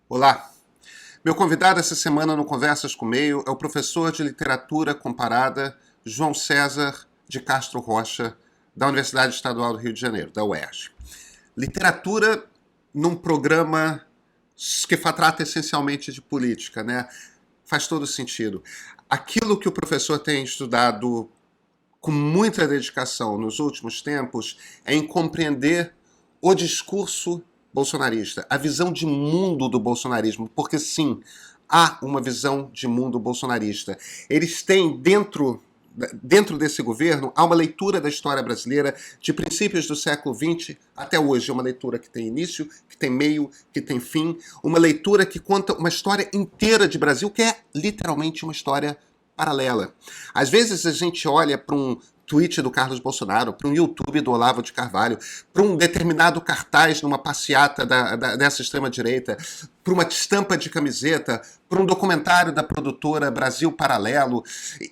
Olá! Meu convidado essa semana no Conversas com o Meio é o professor de Literatura Comparada João César de Castro Rocha, da Universidade Estadual do Rio de Janeiro, da UERJ. Literatura num programa que trata essencialmente de política, né? Faz todo sentido. Aquilo que o professor tem estudado com muita dedicação nos últimos tempos é em compreender o discurso bolsonarista, a visão de mundo do bolsonarismo, porque sim, há uma visão de mundo bolsonarista. Eles têm dentro desse governo, há uma leitura da história brasileira de princípios do século XX até hoje, uma leitura que tem início, que tem meio, que tem fim, uma leitura que conta uma história inteira de Brasil, que é literalmente uma história paralela. Às vezes a gente olha para um tweet do Carlos Bolsonaro, para um YouTube do Olavo de Carvalho, para um determinado cartaz numa passeata dessa extrema-direita, para uma estampa de camiseta, para um documentário da produtora Brasil Paralelo,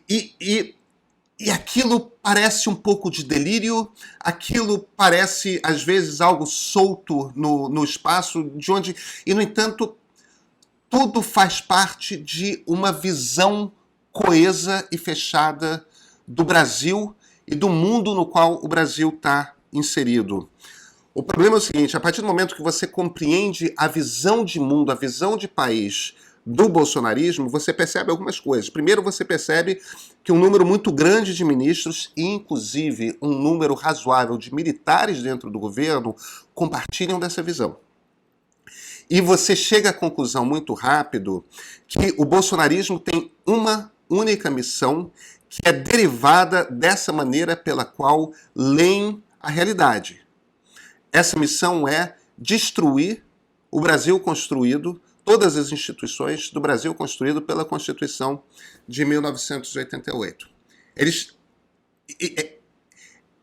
e aquilo parece um pouco de delírio, aquilo parece, às vezes, algo solto no espaço, e, no entanto, tudo faz parte de uma visão coesa e fechada do Brasil e do mundo no qual o Brasil está inserido. O problema é o seguinte: a partir do momento que você compreende a visão de mundo, a visão de país do bolsonarismo, você percebe algumas coisas. Primeiro, você percebe que um número muito grande de ministros, e inclusive um número razoável de militares dentro do governo, compartilham dessa visão. E você chega à conclusão muito rápido que o bolsonarismo tem uma única missão, que é derivada dessa maneira pela qual leem a realidade. Essa missão é destruir o Brasil construído, todas as instituições do Brasil construído pela Constituição de 1988.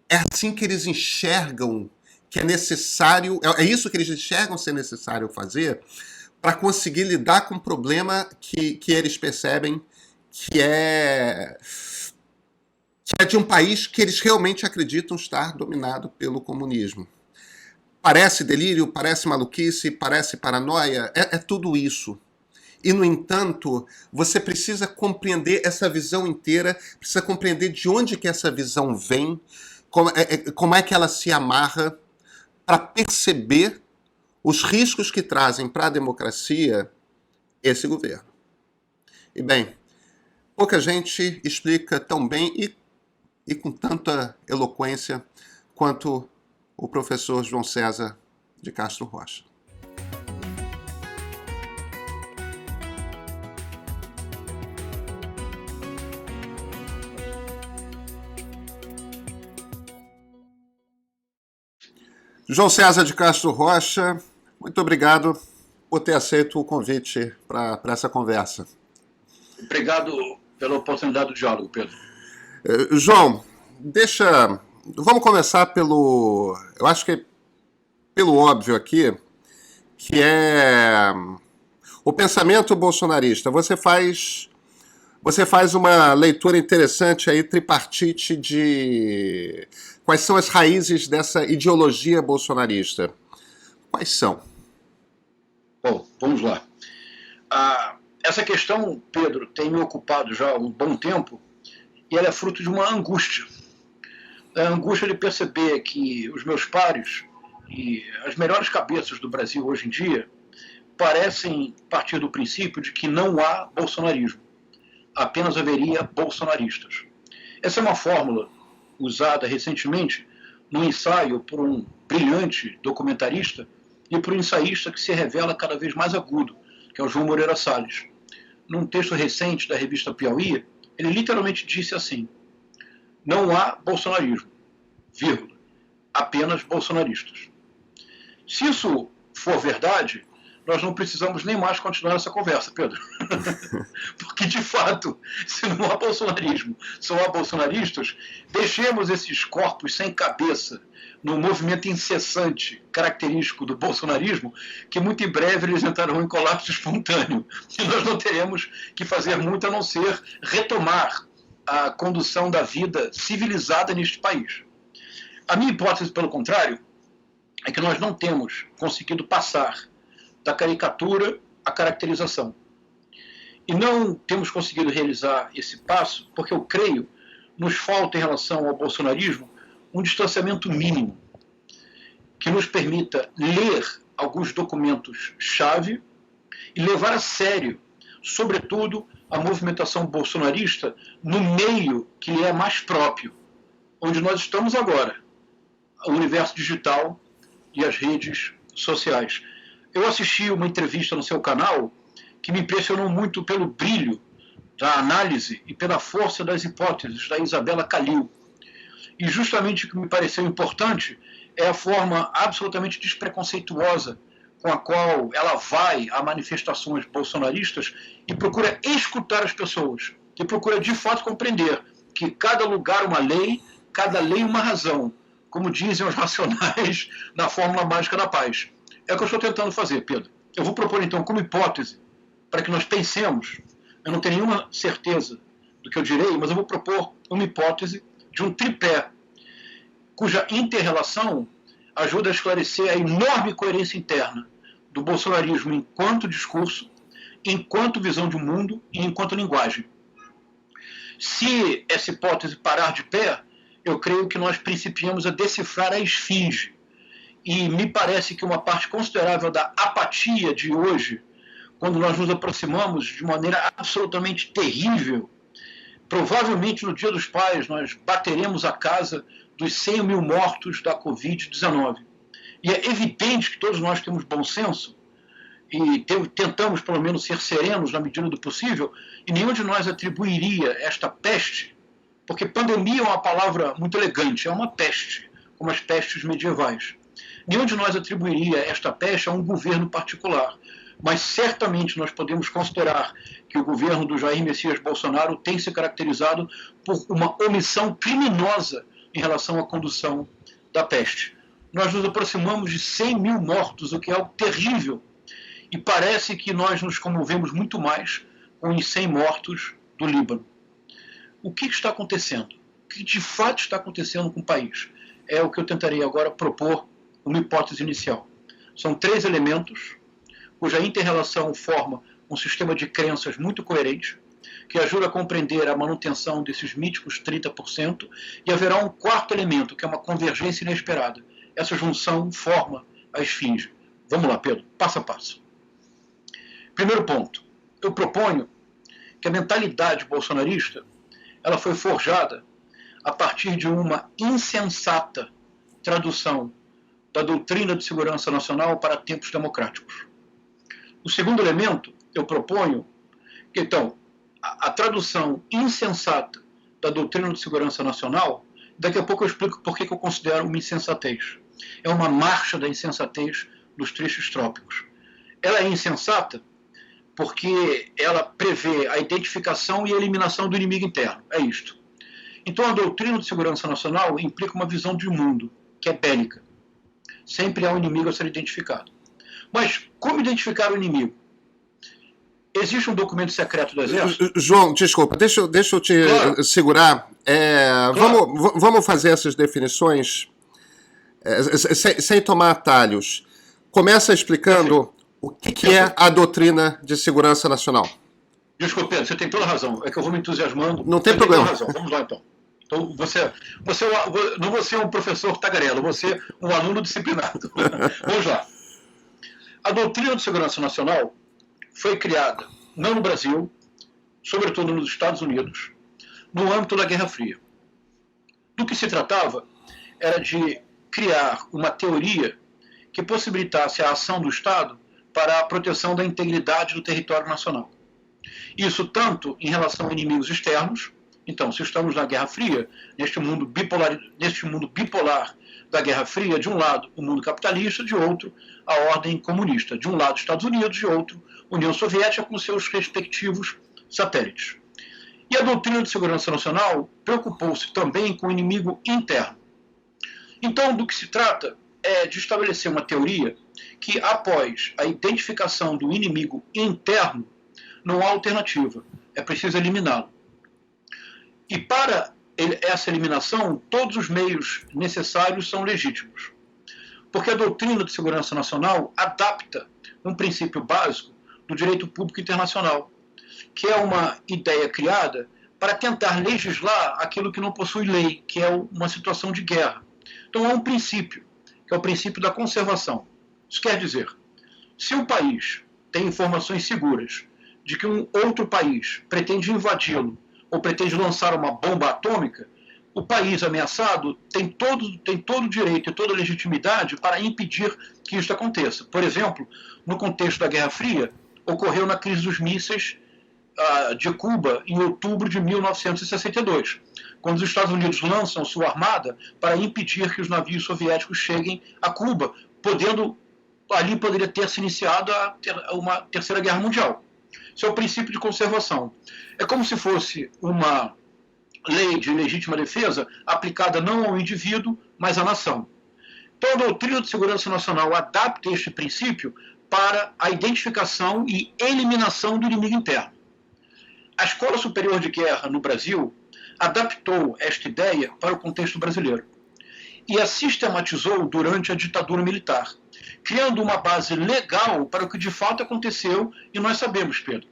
É assim que eles enxergam que é necessário, é isso que eles enxergam ser necessário fazer para conseguir lidar com um problema que eles percebem que é de um país que eles realmente acreditam estar dominado pelo comunismo. Parece delírio, parece maluquice, parece paranoia, é tudo isso. E, no entanto, você precisa compreender essa visão inteira, precisa compreender de onde que essa visão vem, como é que ela se amarra, para perceber os riscos que trazem para a democracia esse governo. E, bem, pouca gente explica tão bem e com tanta eloquência quanto o professor João César de Castro Rocha. João César de Castro Rocha, muito obrigado por ter aceito o convite para essa conversa. Obrigado pela oportunidade do diálogo, Pedro. João, vamos começar eu acho que pelo óbvio aqui, que é o pensamento bolsonarista. Você faz uma leitura interessante aí, tripartite, de quais são as raízes dessa ideologia bolsonarista. Quais são? Bom, vamos lá. Essa questão, Pedro, tem me ocupado já há um bom tempo, e ela é fruto de uma angústia. A angústia de perceber que os meus pares e as melhores cabeças do Brasil hoje em dia parecem partir do princípio de que não há bolsonarismo. Apenas haveria bolsonaristas. Essa é uma fórmula usada recentemente num ensaio por um brilhante documentarista e por um ensaísta que se revela cada vez mais agudo, que é o João Moreira Salles. Num texto recente da revista Piauí, ele literalmente disse assim: não há bolsonarismo, vírgula, apenas bolsonaristas. Se isso for verdade, nós não precisamos nem mais continuar essa conversa, Pedro. Porque, de fato, se não há bolsonarismo, só há bolsonaristas, deixemos esses corpos sem cabeça no movimento incessante, característico do bolsonarismo, que muito em breve eles entrarão em colapso espontâneo. E nós não teremos que fazer muito a não ser retomar a condução da vida civilizada neste país. A minha hipótese, pelo contrário, é que nós não temos conseguido passar da caricatura a caracterização. E não temos conseguido realizar esse passo porque eu creio nos falta em relação ao bolsonarismo um distanciamento mínimo que nos permita ler alguns documentos-chave e levar a sério, sobretudo, a movimentação bolsonarista no meio que lhe é mais próprio, onde nós estamos agora, o universo digital e as redes sociais. Eu assisti uma entrevista no seu canal que me impressionou muito pelo brilho da análise e pela força das hipóteses da Isabela Calil. E justamente o que me pareceu importante é a forma absolutamente despreconceituosa com a qual ela vai a manifestações bolsonaristas e procura escutar as pessoas, e procura de fato compreender que cada lugar uma lei, cada lei uma razão, como dizem os racionais na Fórmula Mágica da Paz. É o que eu estou tentando fazer, Pedro. Eu vou propor então como hipótese, para que nós pensemos, eu não tenho nenhuma certeza do que eu direi, mas eu vou propor uma hipótese de um tripé, cuja inter-relação ajuda a esclarecer a enorme coerência interna do bolsonarismo enquanto discurso, enquanto visão de mundo e enquanto linguagem. Se essa hipótese parar de pé, eu creio que nós principiamos a decifrar a esfinge. E me parece que uma parte considerável da apatia de hoje, quando nós nos aproximamos de maneira absolutamente terrível, provavelmente no Dia dos Pais nós bateremos a casa dos 100 mil mortos da Covid-19. E é evidente que todos nós temos bom senso e tentamos, pelo menos, ser serenos na medida do possível, e nenhum de nós atribuiria esta peste, porque pandemia é uma palavra muito elegante, é uma peste, como as pestes medievais. Nenhum de nós atribuiria esta peste a um governo particular, mas certamente nós podemos considerar que o governo do Jair Messias Bolsonaro tem se caracterizado por uma omissão criminosa em relação à condução da peste. Nós nos aproximamos de 100 mil mortos, o que é algo terrível, e parece que nós nos comovemos muito mais com os 100 mortos do Líbano. O que está acontecendo? O que de fato está acontecendo com o país? É o que eu tentarei agora propor uma hipótese inicial. São 3 elementos cuja inter-relação forma um sistema de crenças muito coerente, que ajuda a compreender a manutenção desses míticos 30%, e haverá um 4º elemento, que é uma convergência inesperada. Essa junção forma a esfinge. Vamos lá, Pedro, passo a passo. Primeiro ponto, eu proponho que a mentalidade bolsonarista ela foi forjada a partir de uma insensata tradução da doutrina de segurança nacional para tempos democráticos. O segundo elemento, eu proponho que, então, a tradução insensata da doutrina de segurança nacional, daqui a pouco eu explico por que eu considero uma insensatez. É uma marcha da insensatez dos tristes trópicos. Ela é insensata porque ela prevê a identificação e a eliminação do inimigo interno. É isto. Então a doutrina de segurança nacional implica uma visão de mundo, que é bélica. Sempre há um inimigo a ser identificado. Mas como identificar o inimigo? Existe um documento secreto do Exército? João, desculpa, deixa eu te segurar. Claro. Vamos fazer essas definições sem tomar atalhos. Começa explicando o que é a doutrina de segurança nacional. Desculpa, Pedro, você tem toda a razão. É que eu vou me entusiasmando. Não tem problema. Tem toda a razão. Vamos lá, então. Então, não vou ser um professor tagarela, vou ser um aluno disciplinado. Vamos lá. A doutrina de segurança nacional foi criada, não no Brasil, sobretudo nos Estados Unidos, no âmbito da Guerra Fria. Do que se tratava era de criar uma teoria que possibilitasse a ação do Estado para a proteção da integridade do território nacional. Isso tanto em relação a inimigos externos. Então, se estamos na Guerra Fria, neste mundo bipolar da Guerra Fria, de um lado o mundo capitalista, de outro a ordem comunista. De um lado Estados Unidos, de outro União Soviética com seus respectivos satélites. E a doutrina de segurança nacional preocupou-se também com o inimigo interno. Então, do que se trata é de estabelecer uma teoria que, após a identificação do inimigo interno, não há alternativa, é preciso eliminá-lo. E para essa eliminação, todos os meios necessários são legítimos. Porque a doutrina de segurança nacional adapta um princípio básico do direito público internacional, que é uma ideia criada para tentar legislar aquilo que não possui lei, que é uma situação de guerra. Então há um princípio, que é o princípio da conservação. Isso quer dizer, se um país tem informações seguras de que um outro país pretende invadi-lo ou pretende lançar uma bomba atômica, o país ameaçado tem todo o direito e toda a legitimidade para impedir que isso aconteça. Por exemplo, no contexto da Guerra Fria, ocorreu na crise dos mísseis de Cuba em outubro de 1962, quando os Estados Unidos lançam sua armada para impedir que os navios soviéticos cheguem a Cuba, ali poderia ter se iniciado uma terceira guerra mundial. Isso é o princípio de conservação. É como se fosse uma lei de legítima defesa aplicada não ao indivíduo, mas à nação. Então, a doutrina de segurança nacional adapta este princípio para a identificação e eliminação do inimigo interno. A Escola Superior de Guerra no Brasil adaptou esta ideia para o contexto brasileiro e a sistematizou durante a ditadura militar, criando uma base legal para o que de fato aconteceu, e nós sabemos, Pedro.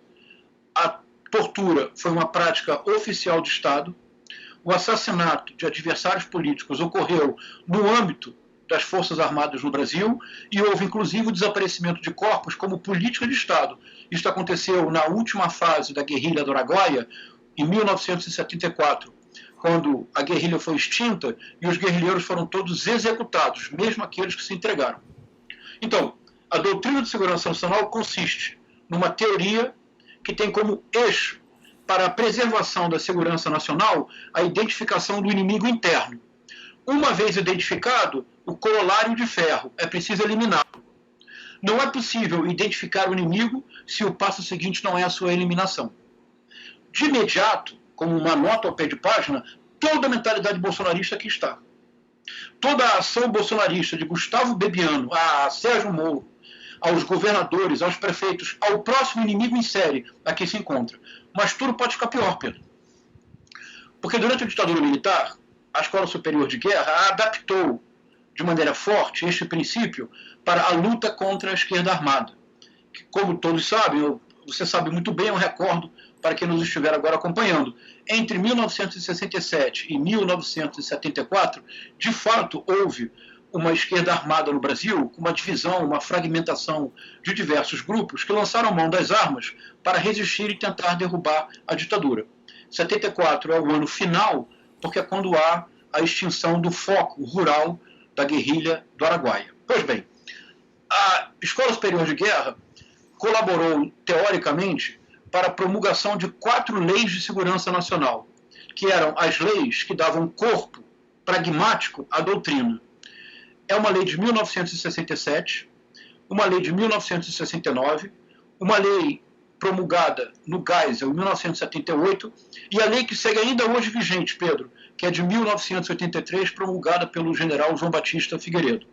A tortura foi uma prática oficial de Estado, o assassinato de adversários políticos ocorreu no âmbito das Forças Armadas no Brasil e houve inclusive o desaparecimento de corpos como política de Estado. Isto aconteceu na última fase da guerrilha do Araguaia, em 1974, quando a guerrilha foi extinta e os guerrilheiros foram todos executados, mesmo aqueles que se entregaram. Então, a doutrina de segurança nacional consiste numa teoria que tem como eixo para a preservação da segurança nacional a identificação do inimigo interno. Uma vez identificado, o corolário de ferro é preciso eliminá-lo. Não é possível identificar o inimigo se o passo seguinte não é a sua eliminação. De imediato, como uma nota ao pé de página, toda a mentalidade bolsonarista aqui está. Toda a ação bolsonarista de Gustavo Bebiano a Sérgio Moro, aos governadores, aos prefeitos, ao próximo inimigo em série, aqui se encontra. Mas tudo pode ficar pior, Pedro. Porque durante a ditadura militar, a Escola Superior de Guerra adaptou de maneira forte este princípio para a luta contra a esquerda armada. Que, como todos sabem, você sabe muito bem, eu recordo para quem nos estiver agora acompanhando. Entre 1967 e 1974, de fato, houve uma esquerda armada no Brasil, com uma divisão, uma fragmentação de diversos grupos que lançaram mão das armas para resistir e tentar derrubar a ditadura. 74 é o ano final, porque é quando há a extinção do foco rural da guerrilha do Araguaia. Pois bem, a Escola Superior de Guerra colaborou, teoricamente, para a promulgação de 4 leis de segurança nacional, que eram as leis que davam corpo pragmático à doutrina. É uma lei de 1967, uma lei de 1969, uma lei promulgada no Geisel em 1978 e a lei que segue ainda hoje vigente, Pedro, que é de 1983, promulgada pelo general João Batista Figueiredo.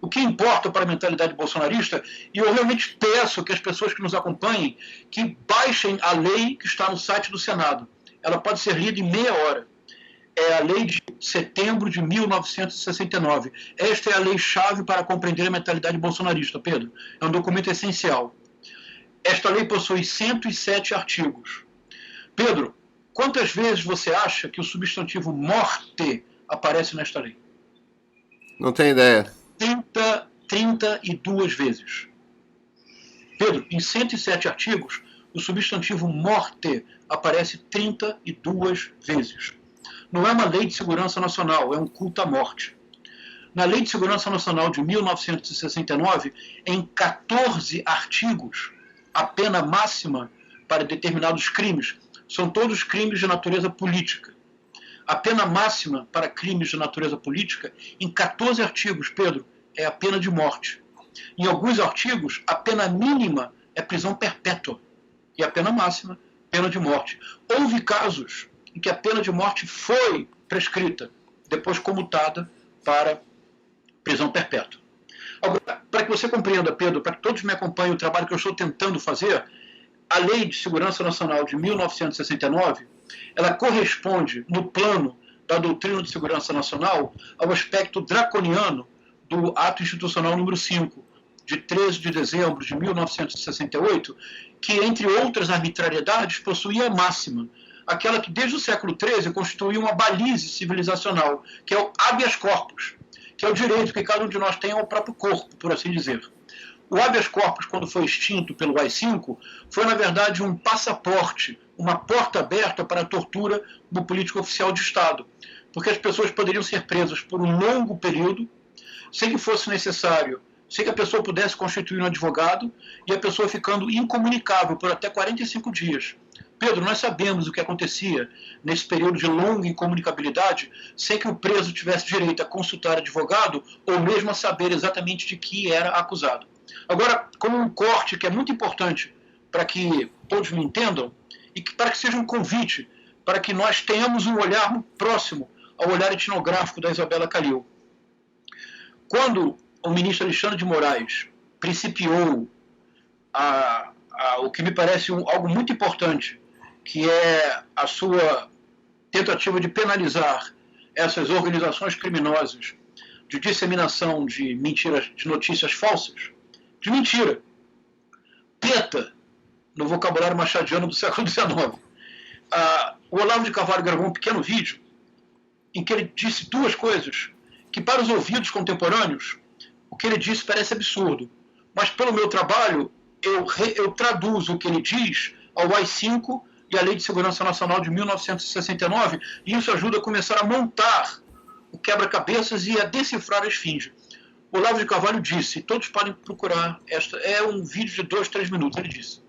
O que importa para a mentalidade bolsonarista, e eu realmente peço que as pessoas que nos acompanhem, que baixem a lei que está no site do Senado. Ela pode ser lida em meia hora. É a lei de setembro de 1969. Esta é a lei-chave para compreender a mentalidade bolsonarista, Pedro. É um documento essencial. Esta lei possui 107 artigos. Pedro, quantas vezes você acha que o substantivo morte aparece nesta lei? Não tenho ideia. 32 vezes. Pedro, em 107 artigos, o substantivo morte aparece 32 vezes. Não é uma lei de segurança nacional, é um culto à morte. Na Lei de Segurança Nacional de 1969, em 14 artigos, a pena máxima para determinados crimes são todos crimes de natureza política. A pena máxima para crimes de natureza política, em 14 artigos, Pedro, é a pena de morte. Em alguns artigos, a pena mínima é prisão perpétua e a pena máxima, pena de morte. Houve casos em que a pena de morte foi prescrita, depois comutada para prisão perpétua. Agora, para que você compreenda, Pedro, para que todos me acompanhem o trabalho que eu estou tentando fazer, a Lei de Segurança Nacional de 1969, ela corresponde, no plano da doutrina de segurança nacional, ao aspecto draconiano do ato institucional número 5, de 13 de dezembro de 1968, que, entre outras arbitrariedades, possuía a máxima, aquela que desde o século XIII constituía uma balize civilizacional, que é o habeas corpus, que é o direito que cada um de nós tem ao próprio corpo, por assim dizer. O habeas corpus, quando foi extinto pelo AI-5, foi, na verdade, um passaporte, uma porta aberta para a tortura do político oficial de Estado, porque as pessoas poderiam ser presas por um longo período, sem que fosse necessário, sem que a pessoa pudesse constituir um advogado, e a pessoa ficando incomunicável por até 45 dias. Pedro, nós sabemos o que acontecia nesse período de longa incomunicabilidade, sem que o preso tivesse direito a consultar advogado, ou mesmo a saber exatamente de que era acusado. Agora, como um corte que é muito importante para que todos me entendam, e para que seja um convite para que nós tenhamos um olhar próximo ao olhar etnográfico da Isabela Calil. Quando o ministro Alexandre de Moraes principiou o que me parece algo muito importante, que é a sua tentativa de penalizar essas organizações criminosas de disseminação de mentiras, de notícias falsas, de mentira, PETA, no vocabulário machadiano do século XIX. O Olavo de Carvalho gravou um pequeno vídeo em que ele disse duas coisas que, para os ouvidos contemporâneos, o que ele disse parece absurdo. Mas, pelo meu trabalho, eu traduzo o que ele diz ao AI-5 e à Lei de Segurança Nacional de 1969, e isso ajuda a começar a montar o quebra-cabeças e a decifrar a esfinge. O Olavo de Carvalho disse, todos podem procurar, é um vídeo de 2, 3 minutos, ele disse: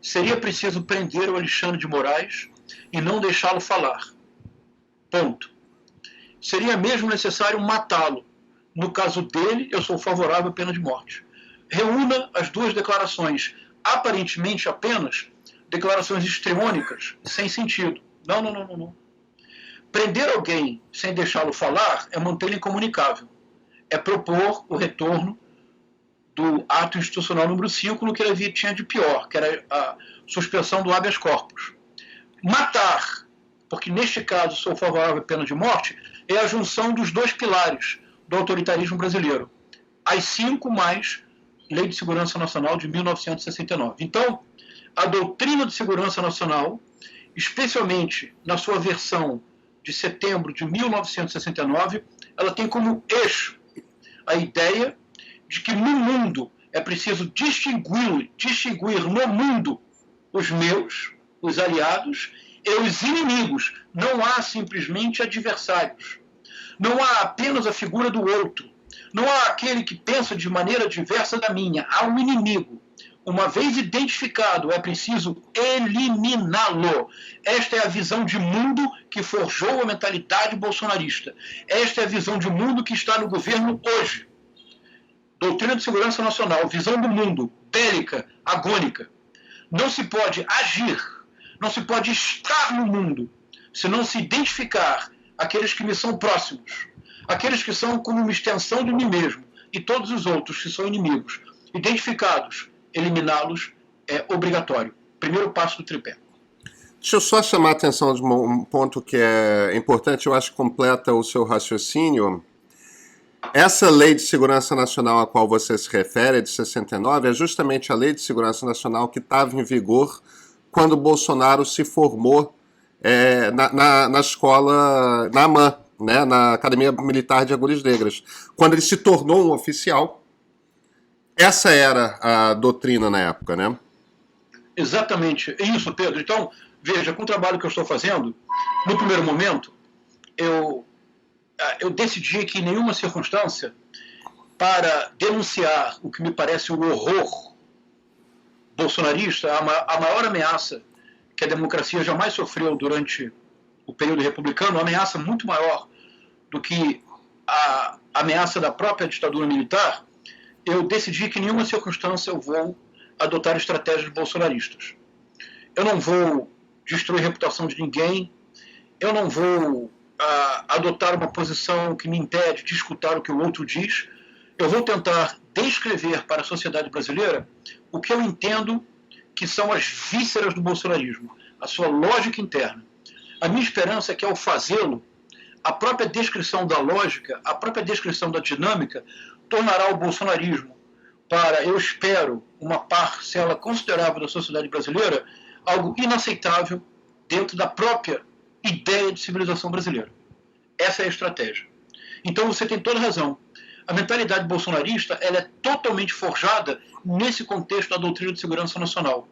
seria preciso prender o Alexandre de Moraes e não deixá-lo falar. Ponto. Seria mesmo necessário matá-lo. No caso dele, eu sou favorável à pena de morte. Reúna as duas declarações, aparentemente apenas declarações histriônicas, sem sentido. Não. Prender alguém sem deixá-lo falar é mantê-lo incomunicável. É propor o retorno do ato institucional número 5 no que ele tinha de pior, que era a suspensão do habeas corpus. Matar, porque neste caso sou favorável à pena de morte, é a junção dos dois pilares do autoritarismo brasileiro. AI-5 mais Lei de Segurança Nacional de 1969. Então, a doutrina de segurança nacional, especialmente na sua versão de setembro de 1969, ela tem como eixo a ideia de que no mundo é preciso distinguir no mundo os meus, os aliados e os inimigos. Não há simplesmente adversários. Não há apenas a figura do outro. Não há aquele que pensa de maneira diversa da minha. Há um inimigo. Uma vez identificado, é preciso eliminá-lo. Esta é a visão de mundo que forjou a mentalidade bolsonarista. Esta é a visão de mundo que está no governo hoje. Doutrina de segurança nacional, visão do mundo, bélica, agônica. Não se pode agir, não se pode estar no mundo, se não se identificar aqueles que me são próximos, aqueles que são como uma extensão de mim mesmo, e todos os outros que são inimigos. Identificados, eliminá-los é obrigatório. Primeiro passo do tripé. Deixa eu só chamar a atenção de um ponto que é importante, eu acho que completa o seu raciocínio. Essa Lei de Segurança Nacional a qual você se refere, de 69, é justamente a Lei de Segurança Nacional que estava em vigor quando Bolsonaro se formou na escola, na AMAN, né, na Academia Militar de Agulhas Negras. Quando ele se tornou um oficial, essa era a doutrina na época, né? Exatamente. É isso, Pedro. Então, veja, com o trabalho que eu estou fazendo, no primeiro momento, eu decidi que em nenhuma circunstância, para denunciar o que me parece o horror bolsonarista, a maior ameaça que a democracia jamais sofreu durante o período republicano, uma ameaça muito maior do que a ameaça da própria ditadura militar, eu decidi que em nenhuma circunstância eu vou adotar estratégias bolsonaristas. Eu não vou destruir a reputação de ninguém, eu não vou adotar uma posição que me impede de escutar o que o outro diz. Eu vou tentar descrever para a sociedade brasileira o que eu entendo que são as vísceras do bolsonarismo, a sua lógica interna. A minha esperança é que, ao fazê-lo, a própria descrição da lógica, a própria descrição da dinâmica, tornará o bolsonarismo para, eu espero, uma parcela considerável da sociedade brasileira, algo inaceitável dentro da própria ideia de civilização brasileira. Essa é a estratégia. Então você tem toda razão. A mentalidade bolsonarista ela é totalmente forjada nesse contexto da doutrina de segurança nacional.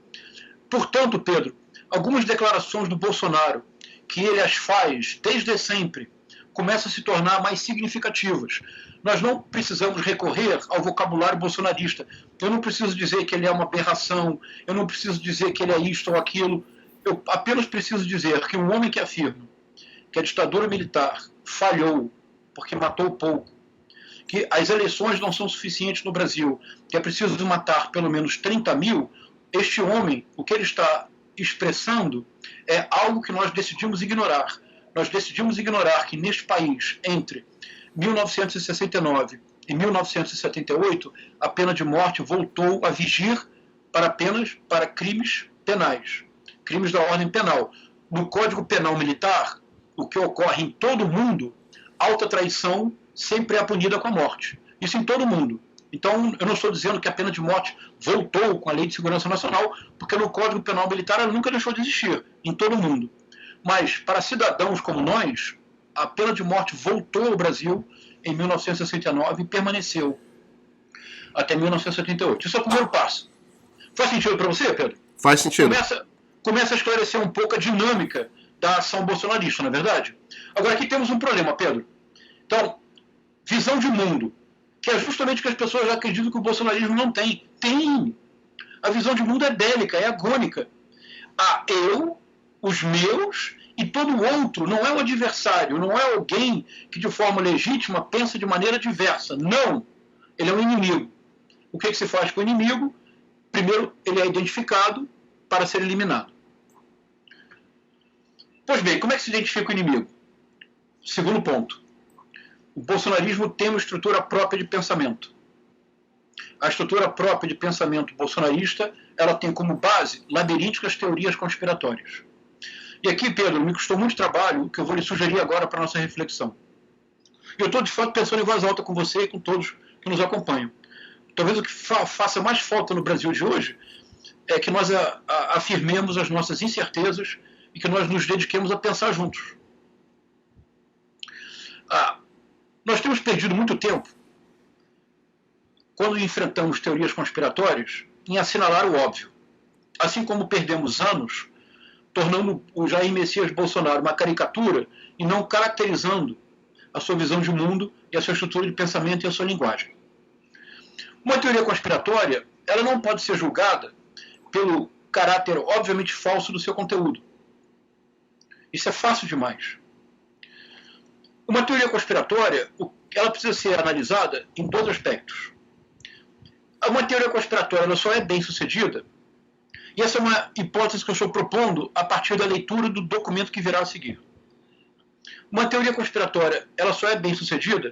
Portanto, Pedro, algumas declarações do Bolsonaro, que ele as faz desde sempre, começam a se tornar mais significativas. Nós não precisamos recorrer ao vocabulário bolsonarista. Eu não preciso dizer que ele é uma aberração, eu não preciso dizer que ele é isto ou aquilo. Eu apenas preciso dizer que um homem que afirma que a ditadura militar falhou porque matou pouco, que as eleições não são suficientes no Brasil, que é preciso matar pelo menos 30 mil, este homem, o que ele está expressando é algo que nós decidimos ignorar. Nós decidimos ignorar que neste país, entre 1969 e 1978, a pena de morte voltou a vigir para apenas para crimes penais, crimes da ordem penal. No Código Penal Militar, o que ocorre em todo o mundo, alta traição sempre é punida com a morte. Isso em todo o mundo. Então, eu não estou dizendo que a pena de morte voltou com a Lei de Segurança Nacional, porque no Código Penal Militar ela nunca deixou de existir, em todo o mundo. Mas, para cidadãos como nós, a pena de morte voltou ao Brasil em 1969 e permaneceu até 1978. Isso é o primeiro passo. Faz sentido para você, Pedro? Faz sentido. Começa a esclarecer um pouco a dinâmica da ação bolsonarista, não é verdade? Agora, aqui temos um problema, Pedro. Então, visão de mundo, que é justamente o que as pessoas acreditam que o bolsonarismo não tem. Tem! A visão de mundo é bélica, é agônica. Eu, os meus e todo o outro não é um adversário, não é alguém que de forma legítima pensa de maneira diversa. Não! Ele é um inimigo. O que se faz com o inimigo? Primeiro, ele é identificado para ser eliminado. Pois bem, como é que se identifica o inimigo? Segundo ponto. O bolsonarismo tem uma estrutura própria de pensamento. A estrutura própria de pensamento bolsonarista, ela tem como base labirínticas teorias conspiratórias. E aqui, Pedro, me custou muito trabalho o que eu vou lhe sugerir agora para a nossa reflexão. Eu estou, de fato, pensando em voz alta com você e com todos que nos acompanham. Talvez o que faça mais falta no Brasil de hoje é que nós afirmemos as nossas incertezas e que nós nos dediquemos a pensar juntos. Nós temos perdido muito tempo, quando enfrentamos teorias conspiratórias, em assinalar o óbvio. Assim como perdemos anos tornando o Jair Messias Bolsonaro uma caricatura e não caracterizando a sua visão de mundo e a sua estrutura de pensamento e a sua linguagem. Uma teoria conspiratória, ela não pode ser julgada pelo caráter obviamente falso do seu conteúdo. Isso é fácil demais. Uma teoria conspiratória, ela precisa ser analisada em dois aspectos. Uma teoria conspiratória ela só é bem sucedida, e essa é uma hipótese que eu estou propondo a partir da leitura do documento que virá a seguir. Uma teoria conspiratória ela só é bem sucedida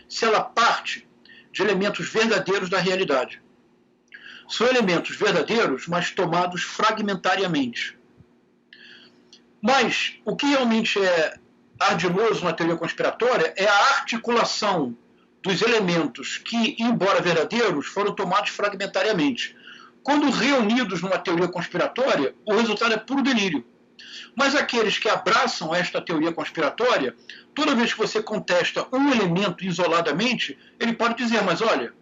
se ela parte de elementos verdadeiros da realidade. São elementos verdadeiros, mas tomados fragmentariamente. Mas o que realmente é ardiloso na teoria conspiratória é a articulação dos elementos que, embora verdadeiros, foram tomados fragmentariamente. Quando reunidos numa teoria conspiratória, o resultado é puro delírio. Mas aqueles que abraçam esta teoria conspiratória, toda vez que você contesta um elemento isoladamente, ele pode dizer, mas olha,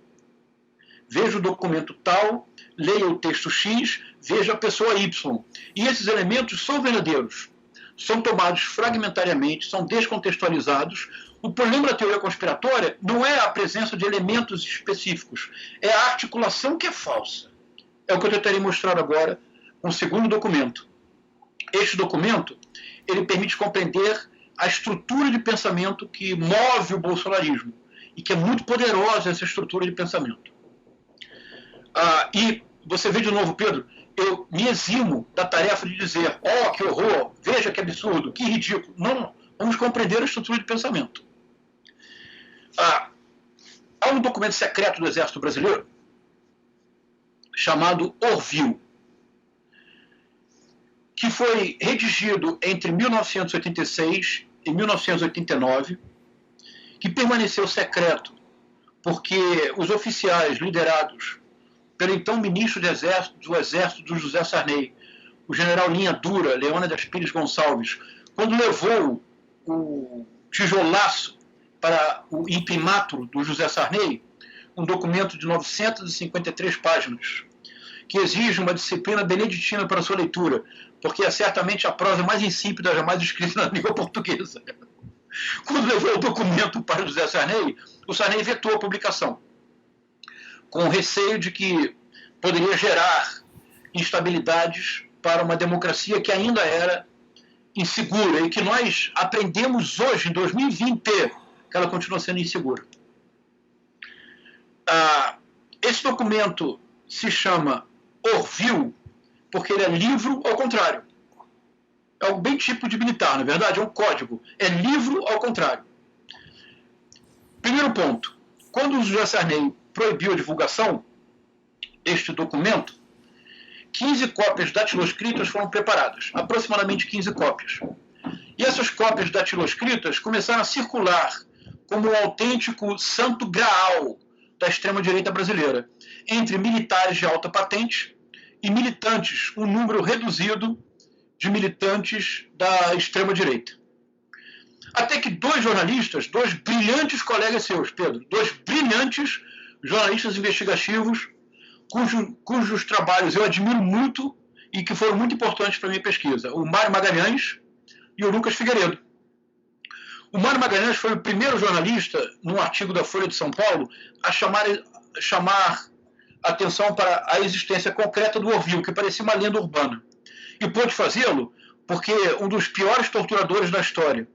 veja o documento tal, leia o texto X, veja a pessoa Y. E esses elementos são verdadeiros. São tomados fragmentariamente, são descontextualizados. O problema da teoria conspiratória não é a presença de elementos específicos, é a articulação que é falsa. É o que eu tentarei mostrar agora com o segundo documento. Este documento, ele permite compreender a estrutura de pensamento que move o bolsonarismo e que é muito poderosa essa estrutura de pensamento. E você vê de novo, Pedro, eu me eximo da tarefa de dizer, que horror, veja que absurdo, que ridículo. Não, vamos compreender a estrutura de pensamento. Há um documento secreto do Exército Brasileiro chamado Orville, que foi redigido entre 1986 e 1989, que permaneceu secreto porque os oficiais liderados pelo então ministro do Exército do José Sarney, o general Linha Dura, Leônidas Pires Gonçalves, quando levou o tijolaço para o imprimatur do José Sarney, um documento de 953 páginas, que exige uma disciplina beneditina para sua leitura, porque é certamente a prosa mais insípida jamais escrita na língua portuguesa. Quando levou o documento para José Sarney, o Sarney vetou a publicação, com receio de que poderia gerar instabilidades para uma democracia que ainda era insegura e que nós aprendemos hoje, em 2020, que ela continua sendo insegura. Esse documento se chama Orville, porque ele é livro ao contrário. É algo bem tipo de militar, na verdade, é um código. É livro ao contrário. Primeiro ponto. Quando o José Sarney proibiu a divulgação deste documento, 15 cópias datiloscritas foram preparadas, aproximadamente 15 cópias. E essas cópias datiloscritas começaram a circular como um autêntico santo graal da extrema-direita brasileira, entre militares de alta patente e militantes, um número reduzido de militantes da extrema-direita. Até que dois jornalistas, dois brilhantes colegas seus, Pedro, dois brilhantes jornalistas investigativos, cujos trabalhos eu admiro muito e que foram muito importantes para a minha pesquisa, o Mário Magalhães e o Lucas Figueiredo. O Mário Magalhães foi o primeiro jornalista, num artigo da Folha de São Paulo, a chamar atenção para a existência concreta do Orville, que parecia uma lenda urbana. E pôde fazê-lo porque um dos piores torturadores da história,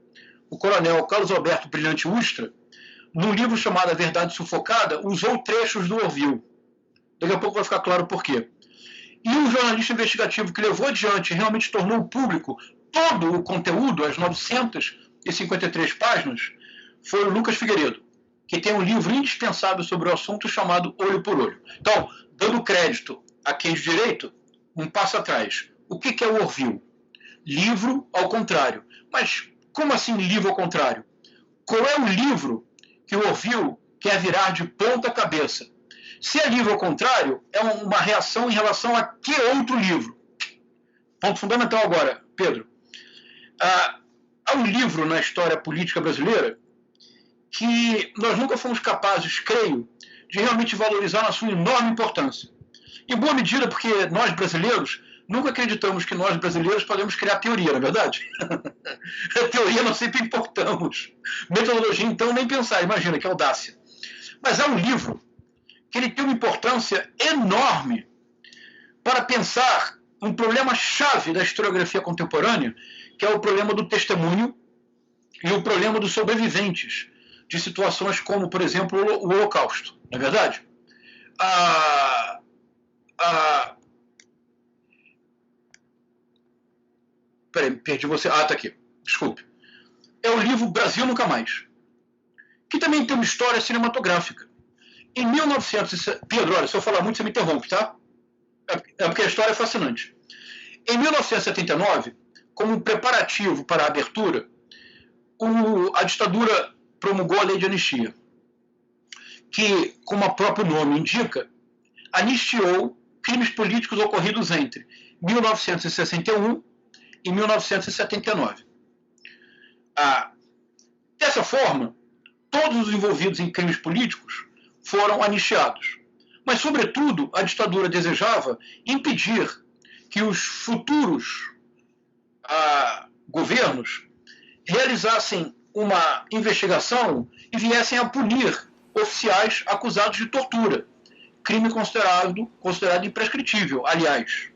o coronel Carlos Alberto Brilhante Ustra, num livro chamado A Verdade Sufocada, usou trechos do Orville. Daqui a pouco vai ficar claro por quê. E um jornalista investigativo que levou adiante e realmente tornou público todo o conteúdo, as 953 páginas, foi o Lucas Figueiredo, que tem um livro indispensável sobre o assunto chamado Olho por Olho. Então, dando crédito a quem de direito, um passo atrás. O que é o Orville? Livro ao contrário. Mas como assim livro ao contrário? Qual é o livro que o Orville quer virar de ponta cabeça? Se é livro ao contrário, é uma reação em relação a que outro livro? Ponto fundamental agora, Pedro. Há um livro na história política brasileira que nós nunca fomos capazes, creio, de realmente valorizar na sua enorme importância. Em boa medida porque nós brasileiros nunca acreditamos que nós brasileiros podemos criar teoria, não é verdade? A teoria nós sempre importamos. Metodologia, então, nem pensar, imagina, que audácia. Mas há um livro que ele tem uma importância enorme para pensar um problema-chave da historiografia contemporânea, que é o problema do testemunho e o problema dos sobreviventes de situações como, por exemplo, o Holocausto. Não é verdade? Peraí, perdi você. Tá aqui. Desculpe. É o livro Brasil Nunca Mais, que também tem uma história cinematográfica. Em 1900... Pedro, olha, se eu falar muito, você me interrompe, tá? É porque a história é fascinante. Em 1979, como um preparativo para a abertura, a ditadura promulgou a lei de anistia, que, como o próprio nome indica, anistiou crimes políticos ocorridos entre 1961 e 1979. Dessa forma, todos os envolvidos em crimes políticos foram anistiados. Mas, sobretudo, a ditadura desejava impedir que os futuros governos realizassem uma investigação e viessem a punir oficiais acusados de tortura, crime considerado imprescritível, aliás.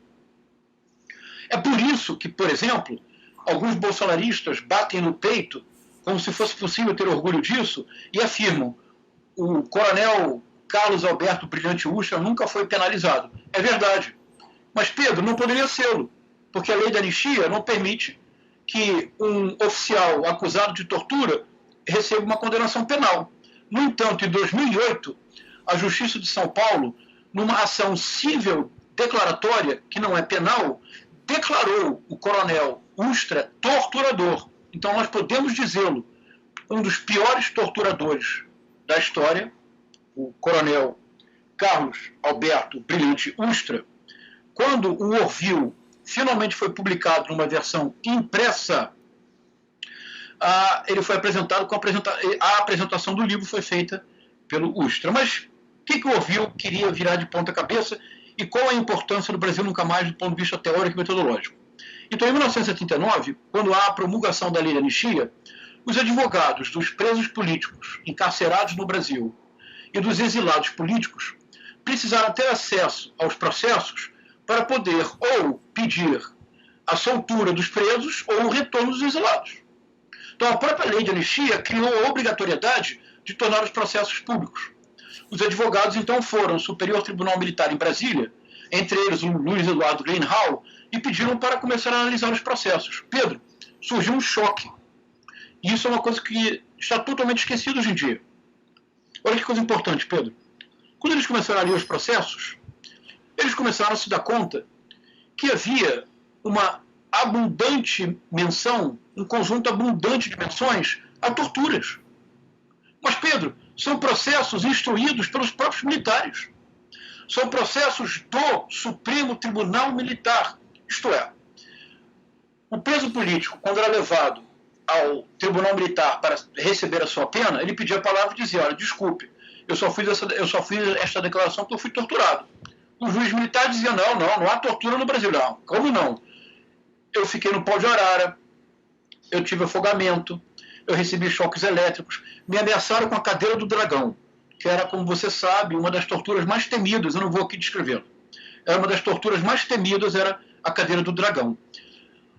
É por isso que, por exemplo, alguns bolsonaristas batem no peito, como se fosse possível ter orgulho disso, e afirmam: o coronel Carlos Alberto Brilhante Ustra nunca foi penalizado. É verdade. Mas, Pedro, não poderia ser-lo, porque a lei da anistia não permite que um oficial acusado de tortura receba uma condenação penal. No entanto, em 2008, a Justiça de São Paulo, numa ação civil declaratória, que não é penal, declarou o coronel Ustra torturador. Então nós podemos dizê-lo, um dos piores torturadores da história, o coronel Carlos Alberto Brilhante Ustra, quando o Orville finalmente foi publicado numa versão impressa, ele foi apresentado com a apresentação do livro foi feita pelo Ustra. Mas o que o Orville queria virar de ponta cabeça e qual a importância do Brasil Nunca Mais do ponto de vista teórico e metodológico? Então, em 1979, quando há a promulgação da lei de anistia, os advogados dos presos políticos encarcerados no Brasil e dos exilados políticos precisaram ter acesso aos processos para poder ou pedir a soltura dos presos ou o retorno dos exilados. Então, a própria lei de anistia criou a obrigatoriedade de tornar os processos públicos. Os advogados, então, foram ao Superior Tribunal Militar em Brasília, entre eles o Luiz Eduardo Greenhalgh, e pediram para começar a analisar os processos. Pedro, surgiu um choque. E isso é uma coisa que está totalmente esquecida hoje em dia. Olha que coisa importante, Pedro. Quando eles começaram a ler os processos, eles começaram a se dar conta que havia uma abundante menção, um conjunto abundante de menções a torturas. Mas, Pedro, são processos instruídos pelos próprios militares. São processos do Supremo Tribunal Militar. Isto é, o preso político, quando era levado ao Tribunal Militar para receber a sua pena, ele pedia a palavra e dizia: olha, desculpe, eu só fiz esta declaração porque eu fui torturado. O juiz militar dizia: não há tortura no Brasil. Não, como não? Eu fiquei no pau de arara, eu tive afogamento, eu recebi choques elétricos, me ameaçaram com a cadeira do dragão, que era, como você sabe, uma das torturas mais temidas, eu não vou aqui descrevê-lo. Era uma das torturas mais temidas, era a cadeira do dragão.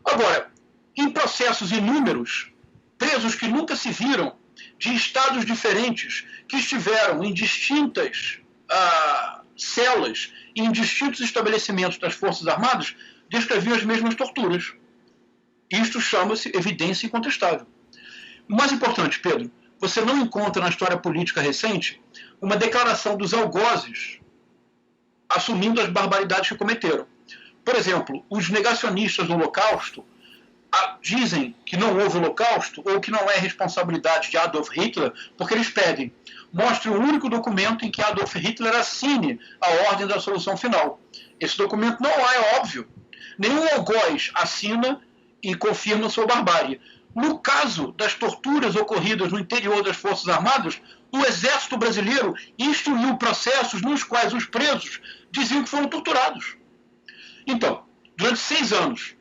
Agora, em processos inúmeros, presos que nunca se viram, de estados diferentes, que estiveram em distintas celas, em distintos estabelecimentos das Forças Armadas, descreviam as mesmas torturas. Isto chama-se evidência incontestável. O mais importante, Pedro, você não encontra na história política recente uma declaração dos algozes assumindo as barbaridades que cometeram. Por exemplo, os negacionistas do Holocausto dizem que não houve Holocausto ou que não é responsabilidade de Adolf Hitler, porque eles pedem: mostre o único documento em que Adolf Hitler assine a ordem da solução final. Esse documento não é óbvio. Nenhum algoz assina e confirma sua barbárie. No caso das torturas ocorridas no interior das Forças Armadas, o Exército Brasileiro instruiu processos nos quais os presos diziam que foram torturados. Então, durante 6 anos,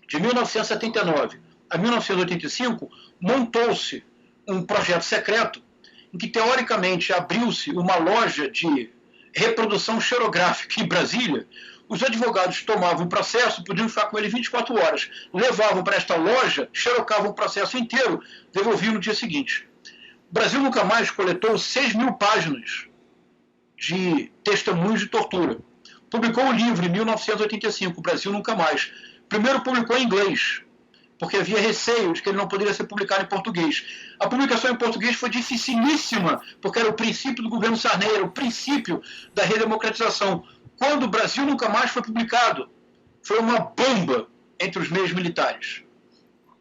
de 1979 a 1985, montou-se um projeto secreto em que, teoricamente, abriu-se uma loja de reprodução xerográfica em Brasília. Os advogados tomavam o processo, podiam ficar com ele 24 horas, levavam para esta loja, xerocavam o processo inteiro, devolviam no dia seguinte. O Brasil Nunca Mais coletou 6.000 páginas de testemunhos de tortura. Publicou o livro em 1985, O Brasil Nunca Mais. Primeiro publicou em inglês, porque havia receio de que ele não poderia ser publicado em português. A publicação em português foi dificilíssima, porque era o princípio do governo Sarney, era o princípio da redemocratização. Quando o Brasil Nunca Mais foi publicado, foi uma bomba entre os meios militares,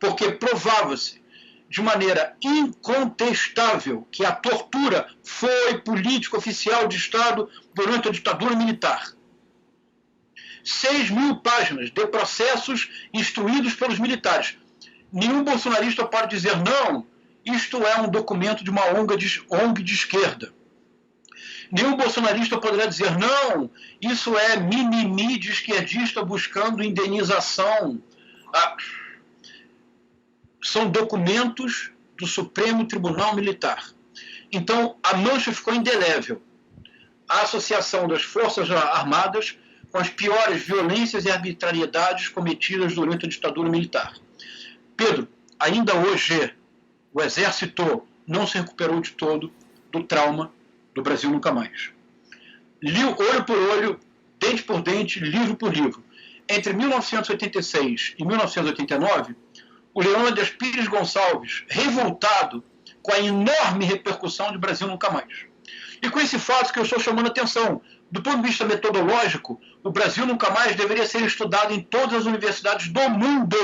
porque provava-se de maneira incontestável que a tortura foi política oficial de Estado durante a ditadura militar. 6.000 páginas de processos instruídos pelos militares. Nenhum bolsonarista pode dizer: não, isto é um documento de uma ONG de esquerda. Nenhum bolsonarista poderá dizer: não, isso é mimimi de esquerdista buscando indenização. São documentos do Supremo Tribunal Militar. Então, a mancha ficou indelével. A associação das Forças Armadas com as piores violências e arbitrariedades cometidas durante a ditadura militar. Pedro, ainda hoje, o Exército não se recuperou de todo do trauma do Brasil Nunca Mais. Olho por olho, dente por dente, livro por livro. Entre 1986 e 1989, o Leônidas Pires Gonçalves, revoltado com a enorme repercussão de Brasil Nunca Mais. E com esse fato que eu estou chamando a atenção, do ponto de vista metodológico, o Brasil Nunca Mais deveria ser estudado em todas as universidades do mundo,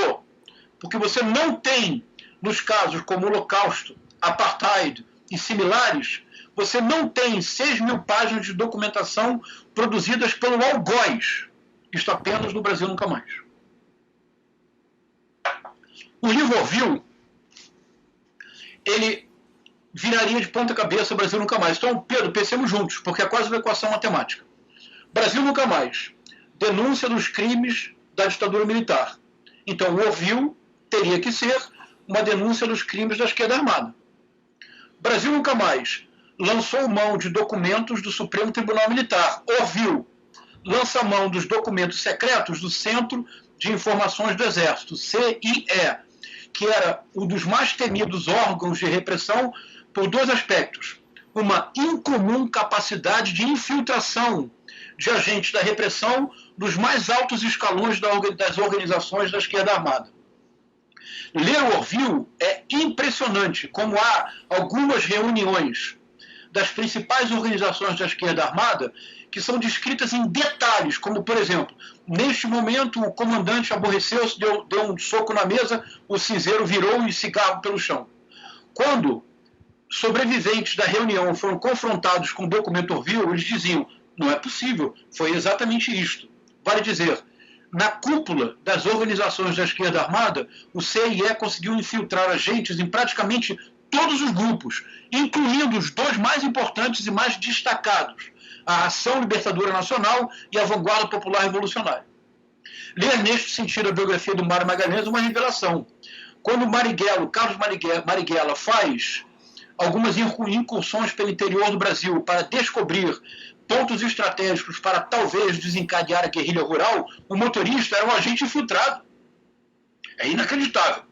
porque você não tem, nos casos como Holocausto, Apartheid e similares, você não tem 6.000 páginas de documentação produzidas pelo algoz. Isto apenas no Brasil Nunca Mais. O livro Orville, ele viraria de ponta cabeça Brasil Nunca Mais. Então, Pedro, pensemos juntos, porque é quase uma equação matemática. Brasil Nunca Mais. Denúncia dos crimes da ditadura militar. Então, o Orville teria que ser uma denúncia dos crimes da esquerda armada. Brasil Nunca Mais lançou mão de documentos do Supremo Tribunal Militar. Orville lança mão dos documentos secretos do Centro de Informações do Exército, CIE, que era um dos mais temidos órgãos de repressão por dois aspectos. Uma incomum capacidade de infiltração de agentes da repressão dos mais altos escalões das organizações da esquerda armada. Ler Orville é impressionante, como há algumas reuniões das principais organizações da esquerda armada que são descritas em detalhes, como, por exemplo, neste momento o comandante aborreceu-se, deu um soco na mesa, o cinzeiro virou um cigarro pelo chão. Quando sobreviventes da reunião foram confrontados com o documento Orville, eles diziam, não é possível, foi exatamente isto. Vale dizer, na cúpula das organizações da esquerda armada, o CIE conseguiu infiltrar agentes em praticamente todos os grupos, incluindo os dois mais importantes e mais destacados, a Ação Libertadora Nacional e a Vanguarda Popular Revolucionária. Ler neste sentido a biografia do Mário Magalhães é uma revelação. Quando Carlos Marighella faz algumas incursões pelo interior do Brasil para descobrir pontos estratégicos para talvez desencadear a guerrilha rural, o motorista era um agente infiltrado. É inacreditável.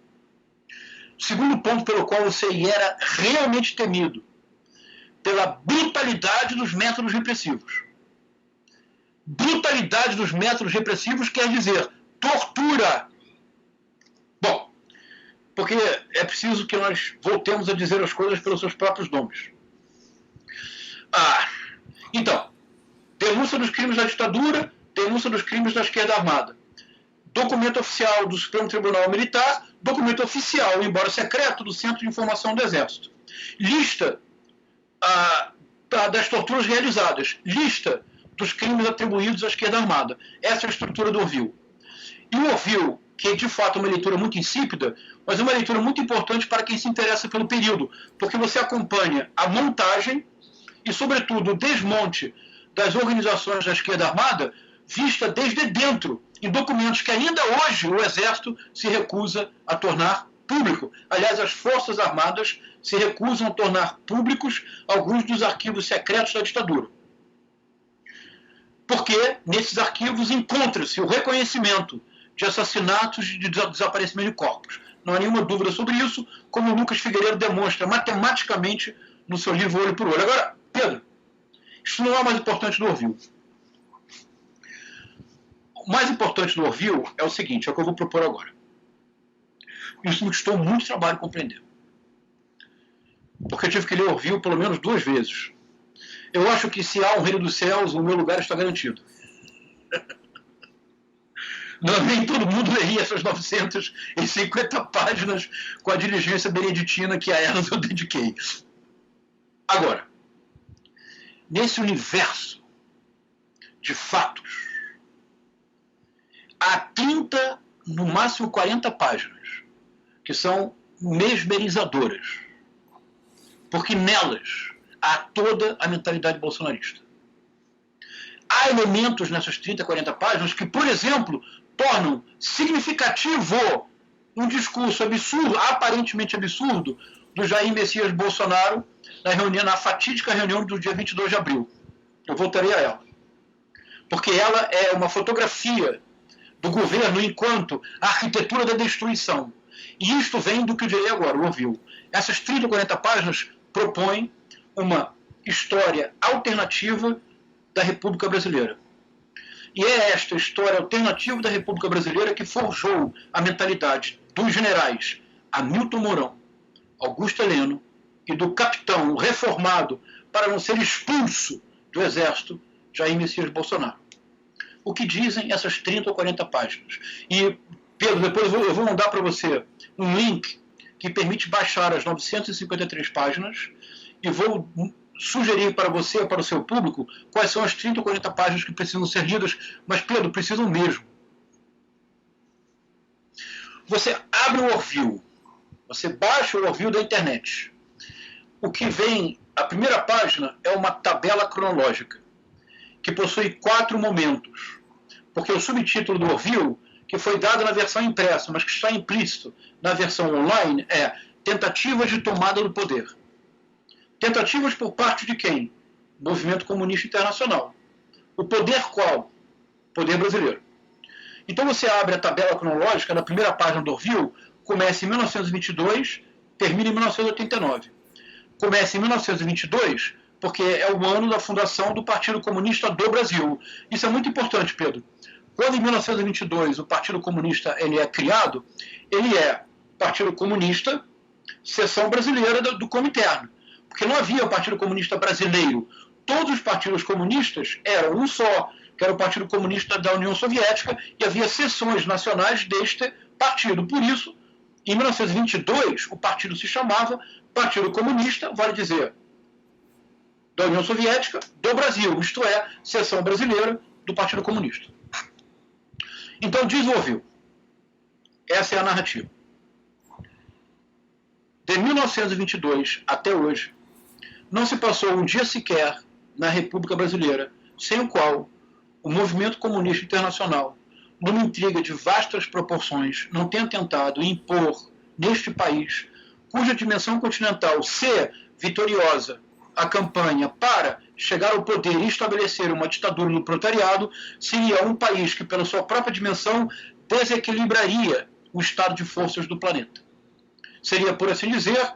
Segundo ponto pelo qual o CIE era realmente temido, pela brutalidade dos métodos repressivos. Brutalidade dos métodos repressivos quer dizer tortura. Bom, porque é preciso que nós voltemos a dizer as coisas pelos seus próprios nomes. Então, denúncia dos crimes da ditadura, denúncia dos crimes da esquerda armada. Documento oficial do Supremo Tribunal Militar, documento oficial, embora secreto, do Centro de Informação do Exército. Lista das torturas realizadas. Lista dos crimes atribuídos à esquerda armada. Essa é a estrutura do Orville. E o Orville, que é de fato uma leitura muito insípida, mas é uma leitura muito importante para quem se interessa pelo período, porque você acompanha a montagem e, sobretudo, o desmonte das organizações da esquerda armada, vista desde dentro, em documentos que ainda hoje o Exército se recusa a tornar público. Aliás, as Forças Armadas se recusam a tornar públicos alguns dos arquivos secretos da ditadura. Porque nesses arquivos encontra-se o reconhecimento de assassinatos e de desaparecimento de corpos. Não há nenhuma dúvida sobre isso, como o Lucas Figueiredo demonstra matematicamente no seu livro Olho por Olho. Agora, Pedro, isso não é o mais importante do Orville. O mais importante do Orville é o seguinte, é o que eu vou propor agora. Isso me custou muito trabalho compreender. Porque eu tive que ler Orville pelo menos 2 vezes. Eu acho que se há um reino dos céus, o meu lugar está garantido. Nem todo mundo leria essas 950 páginas com a diligência beneditina que a elas eu dediquei. Agora, nesse universo de fatos, há 30, no máximo 40 páginas, que são mesmerizadoras. Porque nelas há toda a mentalidade bolsonarista. Há elementos nessas 30, 40 páginas que, por exemplo, tornam significativo um discurso absurdo, aparentemente absurdo, do Jair Messias Bolsonaro na fatídica reunião do dia 22 de abril. Eu voltarei a ela. Porque ela é uma fotografia do governo enquanto a arquitetura da destruição. E isto vem do que eu direi agora, o Orville. Essas 30, 40 páginas propõem uma história alternativa da República Brasileira. E é esta história alternativa da República Brasileira que forjou a mentalidade dos generais Hamilton Mourão, Augusto Heleno e do capitão reformado para não ser expulso do Exército, Jair Messias Bolsonaro. O que dizem essas 30 ou 40 páginas? E, Pedro, depois eu vou mandar para você um link que permite baixar as 953 páginas e vou sugerir para você, para o seu público, quais são as 30 ou 40 páginas que precisam ser lidas, mas, Pedro, precisam mesmo. Você abre o Orville, você baixa o Orville da internet. O que vem, a primeira página é uma tabela cronológica, que possui 4 momentos, porque o subtítulo do Orville, que foi dado na versão impressa, mas que está implícito na versão online, é Tentativas de Tomada do Poder. Tentativas por parte de quem? Movimento Comunista Internacional. O poder qual? Poder brasileiro. Então você abre a tabela cronológica na primeira página do Orville, começa em 1922, termina em 1989. Começa em 1922 porque é o ano da fundação do Partido Comunista do Brasil. Isso é muito importante, Pedro. Quando em 1922 o Partido Comunista ele é criado, ele é Partido Comunista, seção brasileira do Comintern. Porque não havia o Partido Comunista brasileiro. Todos os partidos comunistas eram um só, que era o Partido Comunista da União Soviética, e havia seções nacionais deste partido. Por isso, em 1922, o partido se chamava Partido Comunista, vale dizer, da União Soviética, do Brasil, isto é, seção brasileira do Partido Comunista. Então, desenvolveu. Essa é a narrativa. De 1922 até hoje, não se passou um dia sequer na República Brasileira sem o qual o movimento comunista internacional, numa intriga de vastas proporções, não tenha tentado impor neste país, cuja dimensão continental ser vitoriosa a campanha para chegar ao poder e estabelecer uma ditadura no proletariado, seria um país que, pela sua própria dimensão, desequilibraria o estado de forças do planeta. Seria, por assim dizer,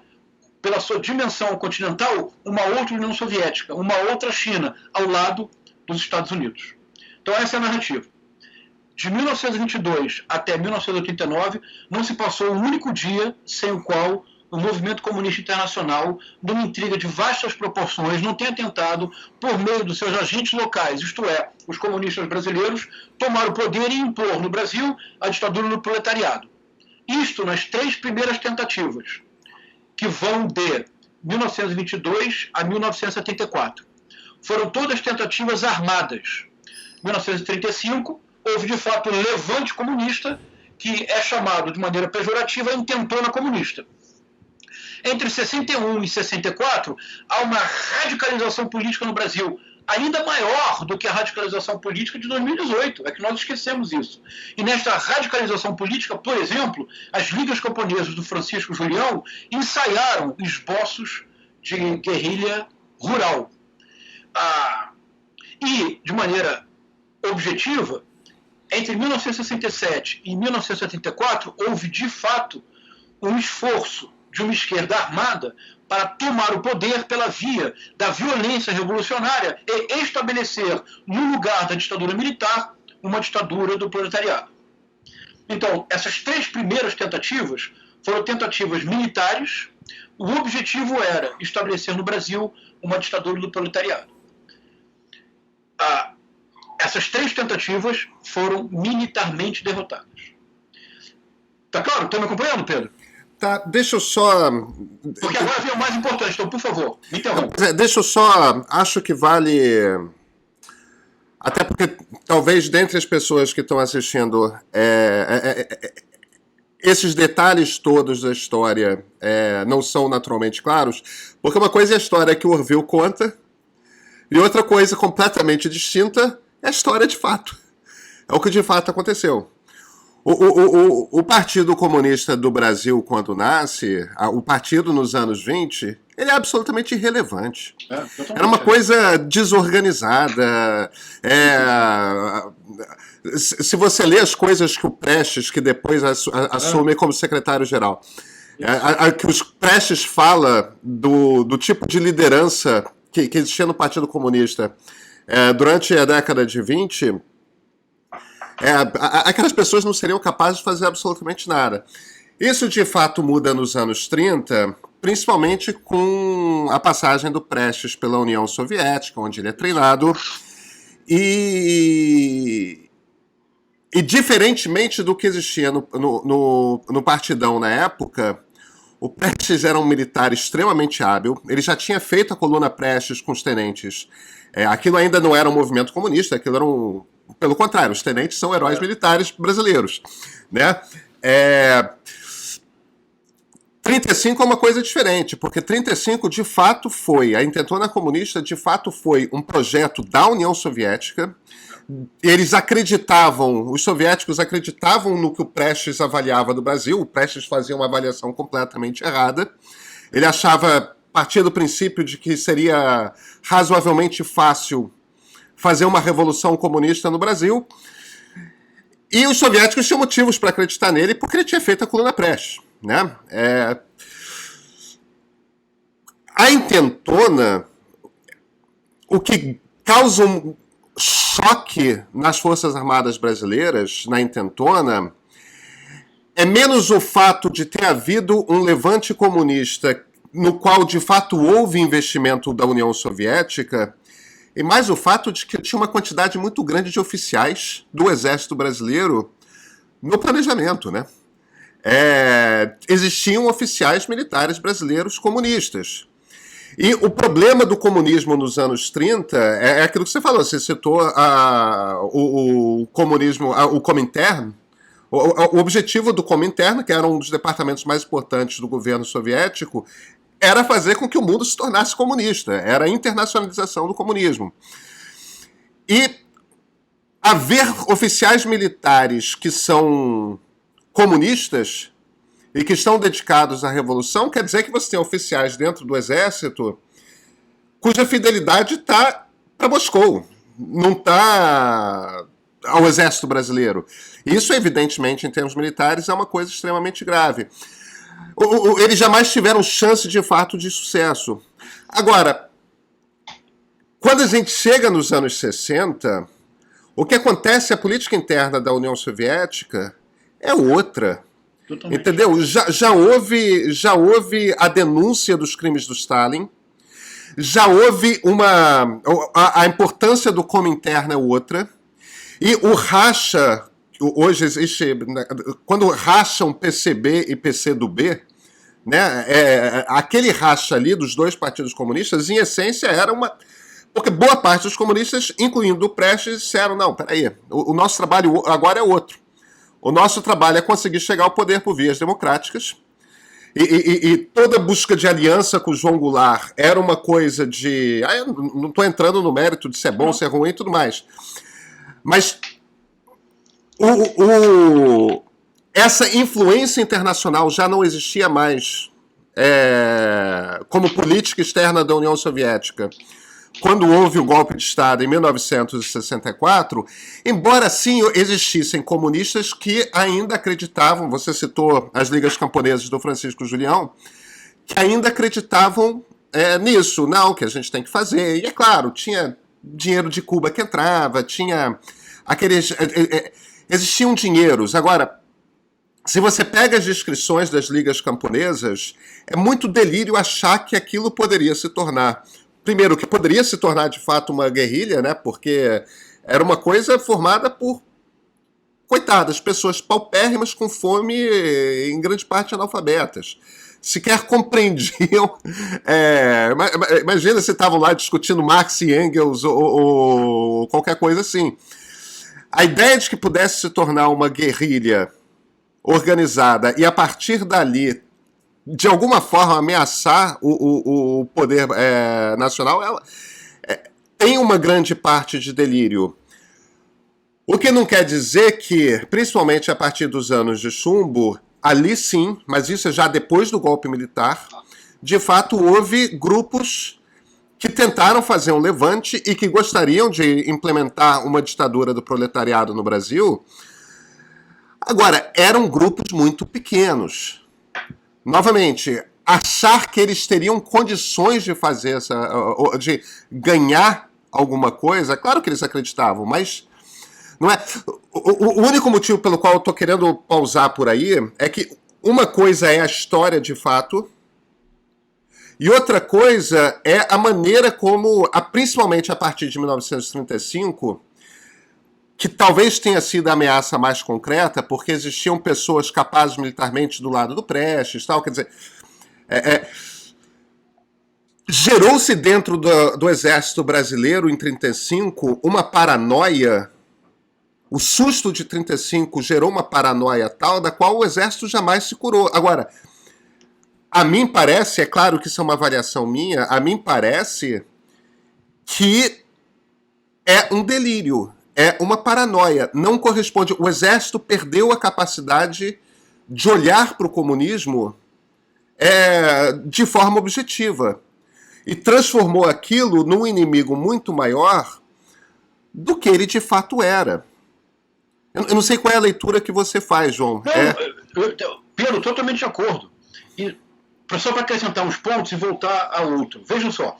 pela sua dimensão continental, uma outra União Soviética, uma outra China, ao lado dos Estados Unidos. Então essa é a narrativa. De 1922 até 1989, não se passou um único dia sem o qual o movimento comunista internacional, numa intriga de vastas proporções, não tenha tentado, por meio dos seus agentes locais, isto é, os comunistas brasileiros, tomar o poder e impor no Brasil a ditadura do proletariado. Isto nas 3 primeiras tentativas, que vão de 1922 a 1974. Foram todas tentativas armadas. Em 1935, houve de fato um levante comunista, que é chamado de maneira pejorativa intentona comunista. Entre 61 e 64, há uma radicalização política no Brasil, ainda maior do que a radicalização política de 2018, é que nós esquecemos isso. E nesta radicalização política, por exemplo, as ligas camponesas do Francisco Julião ensaiaram esboços de guerrilha rural. E, de maneira objetiva, entre 1967 e 1974, houve, de fato, um esforço de uma esquerda armada para tomar o poder pela via da violência revolucionária e estabelecer, no lugar da ditadura militar, uma ditadura do proletariado. Então, essas 3 primeiras tentativas foram tentativas militares. O objetivo era estabelecer no Brasil uma ditadura do proletariado. Essas 3 tentativas foram militarmente derrotadas. Tá claro? Estão me acompanhando, Pedro? Tá, deixa eu só... Porque agora vem o mais importante, então, por favor, me interrompa. Deixa eu só... Acho que vale... Até porque, talvez, dentre as pessoas que estão assistindo, esses detalhes todos da história não são naturalmente claros, porque uma coisa é a história que o Orville conta, e outra coisa completamente distinta é a história de fato. É o que de fato aconteceu. O Partido Comunista do Brasil, quando nasce, o partido nos anos 20, ele é absolutamente irrelevante. Era uma coisa desorganizada. Se você lê as coisas que o Prestes, que depois assume como secretário-geral, que os Prestes fala do tipo de liderança que existia no Partido Comunista durante a década de 20... aquelas pessoas não seriam capazes de fazer absolutamente nada. Isso de fato muda nos anos 30, principalmente com a passagem do Prestes pela União Soviética, onde ele é treinado, e diferentemente do que existia no Partidão na época, O Prestes era um militar extremamente hábil, ele já tinha feito a coluna Prestes com os tenentes. Aquilo ainda não era um movimento comunista, aquilo era um... Pelo contrário, os tenentes são heróis militares brasileiros, né? 35 é uma coisa diferente, porque 35 de fato foi, a Intentona Comunista de fato foi um projeto da União Soviética. Eles acreditavam, os soviéticos acreditavam no que o Prestes avaliava do Brasil. O Prestes fazia uma avaliação completamente errada. Ele achava, partia do princípio de que seria razoavelmente fácil fazer uma revolução comunista no Brasil. E os soviéticos tinham motivos para acreditar nele, porque ele tinha feito a coluna Prestes, né? A Intentona, o que causa um choque nas Forças Armadas Brasileiras, na Intentona, é menos o fato de ter havido um levante comunista no qual, de fato, houve investimento da União Soviética, e mais o fato de que tinha uma quantidade muito grande de oficiais do Exército Brasileiro no planejamento, né? Existiam oficiais militares brasileiros comunistas. E o problema do comunismo nos anos 30 é aquilo que você falou, você citou o comunismo, o Comintern. O objetivo do Comintern, que era um dos departamentos mais importantes do governo soviético, era fazer com que o mundo se tornasse comunista, era a internacionalização do comunismo. E haver oficiais militares que são comunistas e que estão dedicados à revolução, quer dizer que você tem oficiais dentro do exército cuja fidelidade está para Moscou, não está ao exército brasileiro. Isso, evidentemente, em termos militares, é uma coisa extremamente grave. Eles jamais tiveram chance, de fato, de sucesso. Agora, quando a gente chega nos anos 60, o que acontece, a política interna da União Soviética é outra. Totalmente. Entendeu? Já houve a denúncia dos crimes do Stalin, já houve a importância do Comintern é outra, e o racha, hoje existe, quando racham PCB e PCdoB, né, aquele racha ali dos dois partidos comunistas, em essência, era uma... Porque boa parte dos comunistas, incluindo o Prestes, disseram, não, peraí, o nosso trabalho agora é outro. O nosso trabalho é conseguir chegar ao poder por vias democráticas. E toda busca de aliança com o João Goulart era uma coisa de... eu não estou entrando no mérito de se é bom, se é ruim e tudo mais. Mas essa influência internacional já não existia mais como política externa da União Soviética. Quando houve o golpe de Estado em 1964, embora sim existissem comunistas que ainda acreditavam, você citou as ligas camponesas do Francisco Julião, que ainda acreditavam nisso, não, que a gente tem que fazer. E é claro, tinha dinheiro de Cuba que entrava, tinha aqueles... existiam dinheiros. Agora, se você pega as descrições das ligas camponesas, é muito delírio achar que aquilo poderia se tornar... Primeiro, que poderia se tornar de fato uma guerrilha, né? Porque era uma coisa formada por, coitadas, pessoas paupérrimas com fome, em grande parte analfabetas. Sequer compreendiam. Imagina se estavam lá discutindo Marx e Engels ou qualquer coisa assim. A ideia de que pudesse se tornar uma guerrilha organizada e a partir dali de alguma forma ameaçar o poder nacional, tem uma grande parte de delírio. O que não quer dizer que, principalmente a partir dos anos de chumbo, ali sim, mas isso é já depois do golpe militar, de fato houve grupos que tentaram fazer um levante e que gostariam de implementar uma ditadura do proletariado no Brasil. Agora, eram grupos muito pequenos. Novamente, achar que eles teriam condições de fazer de ganhar alguma coisa, claro que eles acreditavam, mas não é. O único motivo pelo qual eu estou querendo pausar por aí é que uma coisa é a história de fato e outra coisa é a maneira como, principalmente a partir de 1935, que talvez tenha sido a ameaça mais concreta, porque existiam pessoas capazes militarmente do lado do Prestes, tal, quer dizer, Gerou-se dentro do exército brasileiro, em 1935, uma paranoia. O susto de 1935 gerou uma paranoia tal da qual o exército jamais se curou. Agora, a mim parece, é claro que isso é uma avaliação minha, a mim parece que é um delírio, é uma paranoia, não corresponde. O exército perdeu a capacidade de olhar para o comunismo de forma objetiva e transformou aquilo num inimigo muito maior do que ele de fato era. Eu não sei qual é a leitura que você faz, João. Pedro, totalmente de acordo. E só para acrescentar uns pontos e voltar a outro. Vejam só.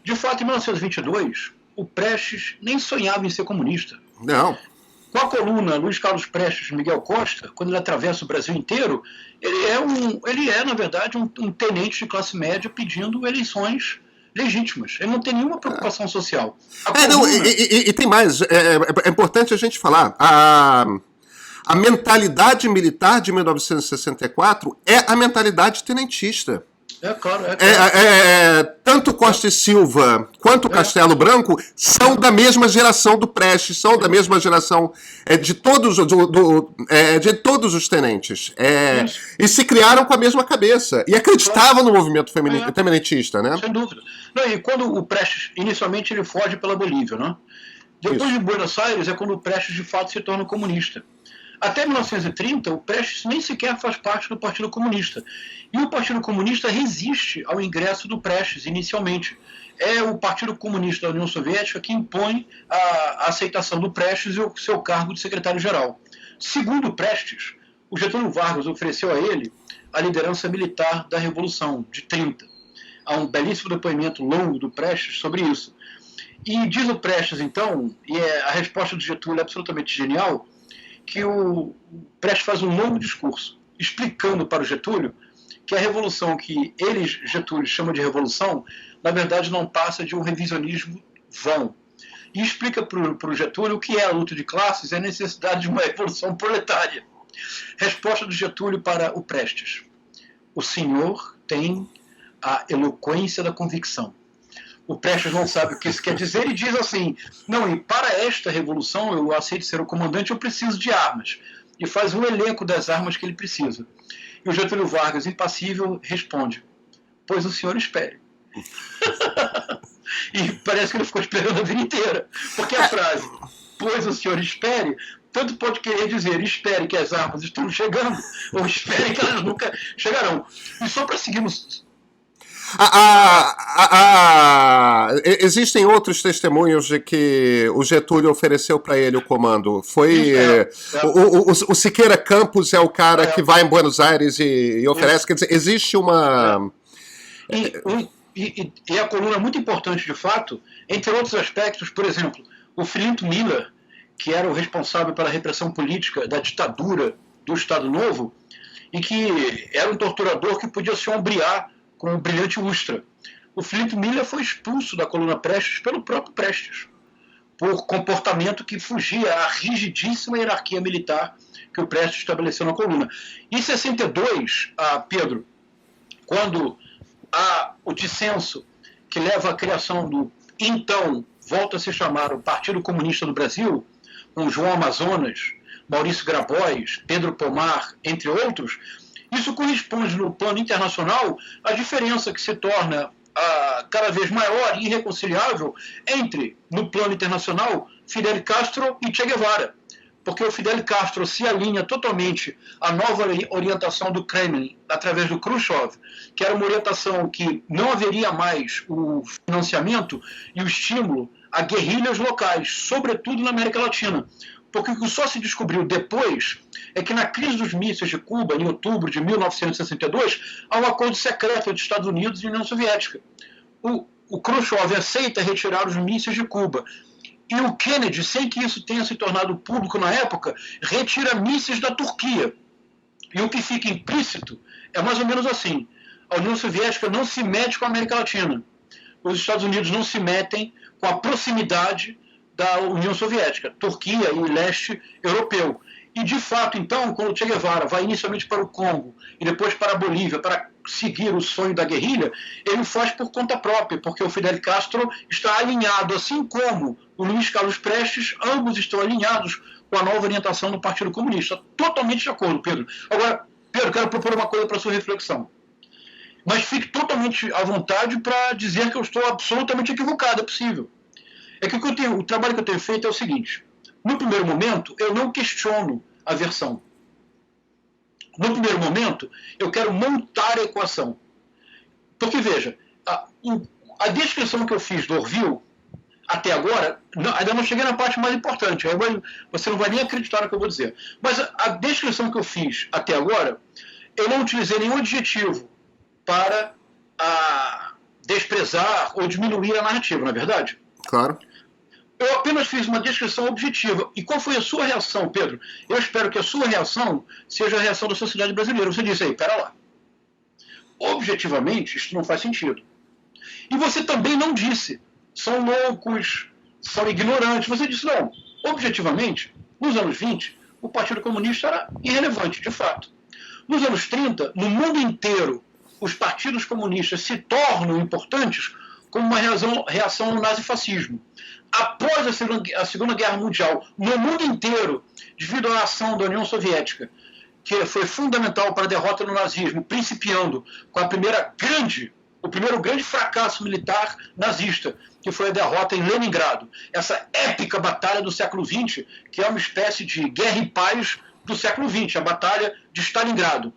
De fato, em 1922, o Prestes nem sonhava em ser comunista. Não. Com a coluna Luiz Carlos Prestes Miguel Costa, quando ele atravessa o Brasil inteiro, ele é na verdade, um tenente de classe média pedindo eleições legítimas. Ele não tem nenhuma preocupação social. E tem mais. É importante a gente falar. A mentalidade militar de 1964 é a mentalidade tenentista. Claro. Tanto Costa e Silva quanto Castelo Branco são da mesma geração do Prestes, são da mesma geração de todos os tenentes. E se criaram com a mesma cabeça. E acreditavam no movimento feminitista, né? Sem dúvida. Não, e quando o Prestes, inicialmente, ele foge pela Bolívia, né? Depois de Buenos Aires é quando o Prestes, de fato, se torna comunista. Até 1930, o Prestes nem sequer faz parte do Partido Comunista. E o Partido Comunista resiste ao ingresso do Prestes, inicialmente. É o Partido Comunista da União Soviética que impõe a aceitação do Prestes e o seu cargo de secretário-geral. Segundo o Prestes, o Getúlio Vargas ofereceu a ele a liderança militar da Revolução, de 30. Há um belíssimo depoimento longo do Prestes sobre isso. E diz o Prestes, então, e a resposta do Getúlio é absolutamente genial, que o Prestes faz um longo discurso explicando para o Getúlio que a revolução que ele, Getúlio, chama de revolução, na verdade não passa de um revisionismo vão. E explica para o Getúlio o que é a luta de classes e a necessidade de uma revolução proletária. Resposta do Getúlio para o Prestes: o senhor tem a eloquência da convicção. O Prestes não sabe o que isso quer dizer e diz assim: não, e para esta revolução eu aceito ser o comandante, eu preciso de armas. E faz um elenco das armas que ele precisa. E o Getúlio Vargas, impassível, responde: pois o senhor espere. E parece que ele ficou esperando a vida inteira. Porque a frase, pois o senhor espere, tanto pode querer dizer espere que as armas estão chegando, ou espere que elas nunca chegarão. E só para seguirmos... Existem outros testemunhos de que o Getúlio ofereceu para ele o comando. Foi o Siqueira Campos é o cara que vai em Buenos Aires e oferece. Quer dizer, existe uma... E a coluna é muito importante, de fato, entre outros aspectos. Por exemplo, o Filinto Miller, que era o responsável pela repressão política da ditadura do Estado Novo, e que era um torturador que podia se ombrear com o brilhante Ustra. O Filinto Miller foi expulso da coluna Prestes pelo próprio Prestes, por comportamento que fugia à rigidíssima hierarquia militar que o Prestes estabeleceu na coluna. Em 62, Pedro, quando há o dissenso que leva à criação do, então, volta a se chamar o Partido Comunista do Brasil, com João Amazonas, Maurício Grabois, Pedro Pomar, entre outros, isso corresponde, no plano internacional, à diferença que se torna cada vez maior e irreconciliável entre, no plano internacional, Fidel Castro e Che Guevara. Porque o Fidel Castro se alinha totalmente à nova orientação do Kremlin, através do Khrushchev, que era uma orientação que não haveria mais o financiamento e o estímulo a guerrilhas locais, sobretudo na América Latina. Porque o que só se descobriu depois é que na crise dos mísseis de Cuba, em outubro de 1962, há um acordo secreto entre Estados Unidos e União Soviética. O Khrushchev aceita retirar os mísseis de Cuba. E o Kennedy, sem que isso tenha se tornado público na época, retira mísseis da Turquia. E o que fica implícito é mais ou menos assim: a União Soviética não se mete com a América Latina. Os Estados Unidos não se metem com a proximidade da União Soviética, Turquia e leste europeu. E, de fato, então, quando Che Guevara vai inicialmente para o Congo e depois para a Bolívia para seguir o sonho da guerrilha, ele faz por conta própria, porque o Fidel Castro está alinhado, assim como o Luiz Carlos Prestes, ambos estão alinhados com a nova orientação do Partido Comunista. Totalmente de acordo, Pedro. Agora, Pedro, quero propor uma coisa para a sua reflexão. Mas fique totalmente à vontade para dizer que eu estou absolutamente equivocado, é possível. É que o trabalho que eu tenho feito é o seguinte: no primeiro momento, eu não questiono a versão. No primeiro momento, eu quero montar a equação. Porque, veja, a descrição que eu fiz do Orville, até agora, ainda não cheguei na parte mais importante, aí você não vai nem acreditar no que eu vou dizer. Mas a descrição que eu fiz até agora, eu não utilizei nenhum adjetivo para desprezar ou diminuir a narrativa, não é verdade? Claro. Eu apenas fiz uma descrição objetiva. E qual foi a sua reação, Pedro? Eu espero que a sua reação seja a reação da sociedade brasileira. Você disse aí, pera lá. Objetivamente, isso não faz sentido. E você também não disse, são loucos, são ignorantes. Você disse, não, objetivamente, nos anos 20, o Partido Comunista era irrelevante, de fato. Nos anos 30, no mundo inteiro, os partidos comunistas se tornam importantes como uma reação ao nazifascismo. Após a Segunda Guerra Mundial, no mundo inteiro, devido à ação da União Soviética, que foi fundamental para a derrota no nazismo, principiando com o primeiro grande fracasso militar nazista, que foi a derrota em Leningrado. Essa épica batalha do século XX, que é uma espécie de guerra e paz do século XX, a Batalha de Stalingrado.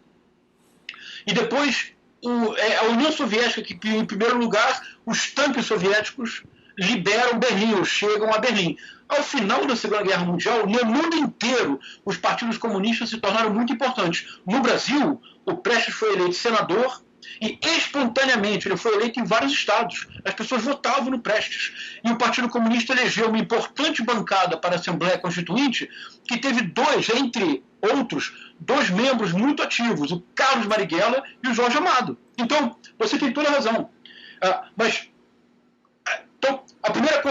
E depois, a União Soviética, que, em primeiro lugar, os tanques soviéticos liberam Berlim, ou chegam a Berlim. Ao final da Segunda Guerra Mundial, no mundo inteiro, os partidos comunistas se tornaram muito importantes. No Brasil, o Prestes foi eleito senador e, espontaneamente, ele foi eleito em vários estados. As pessoas votavam no Prestes. E o Partido Comunista elegeu uma importante bancada para a Assembleia Constituinte, que teve entre outros, dois membros muito ativos, o Carlos Marighella e o Jorge Amado. Então, você tem toda a razão. Então, a primeira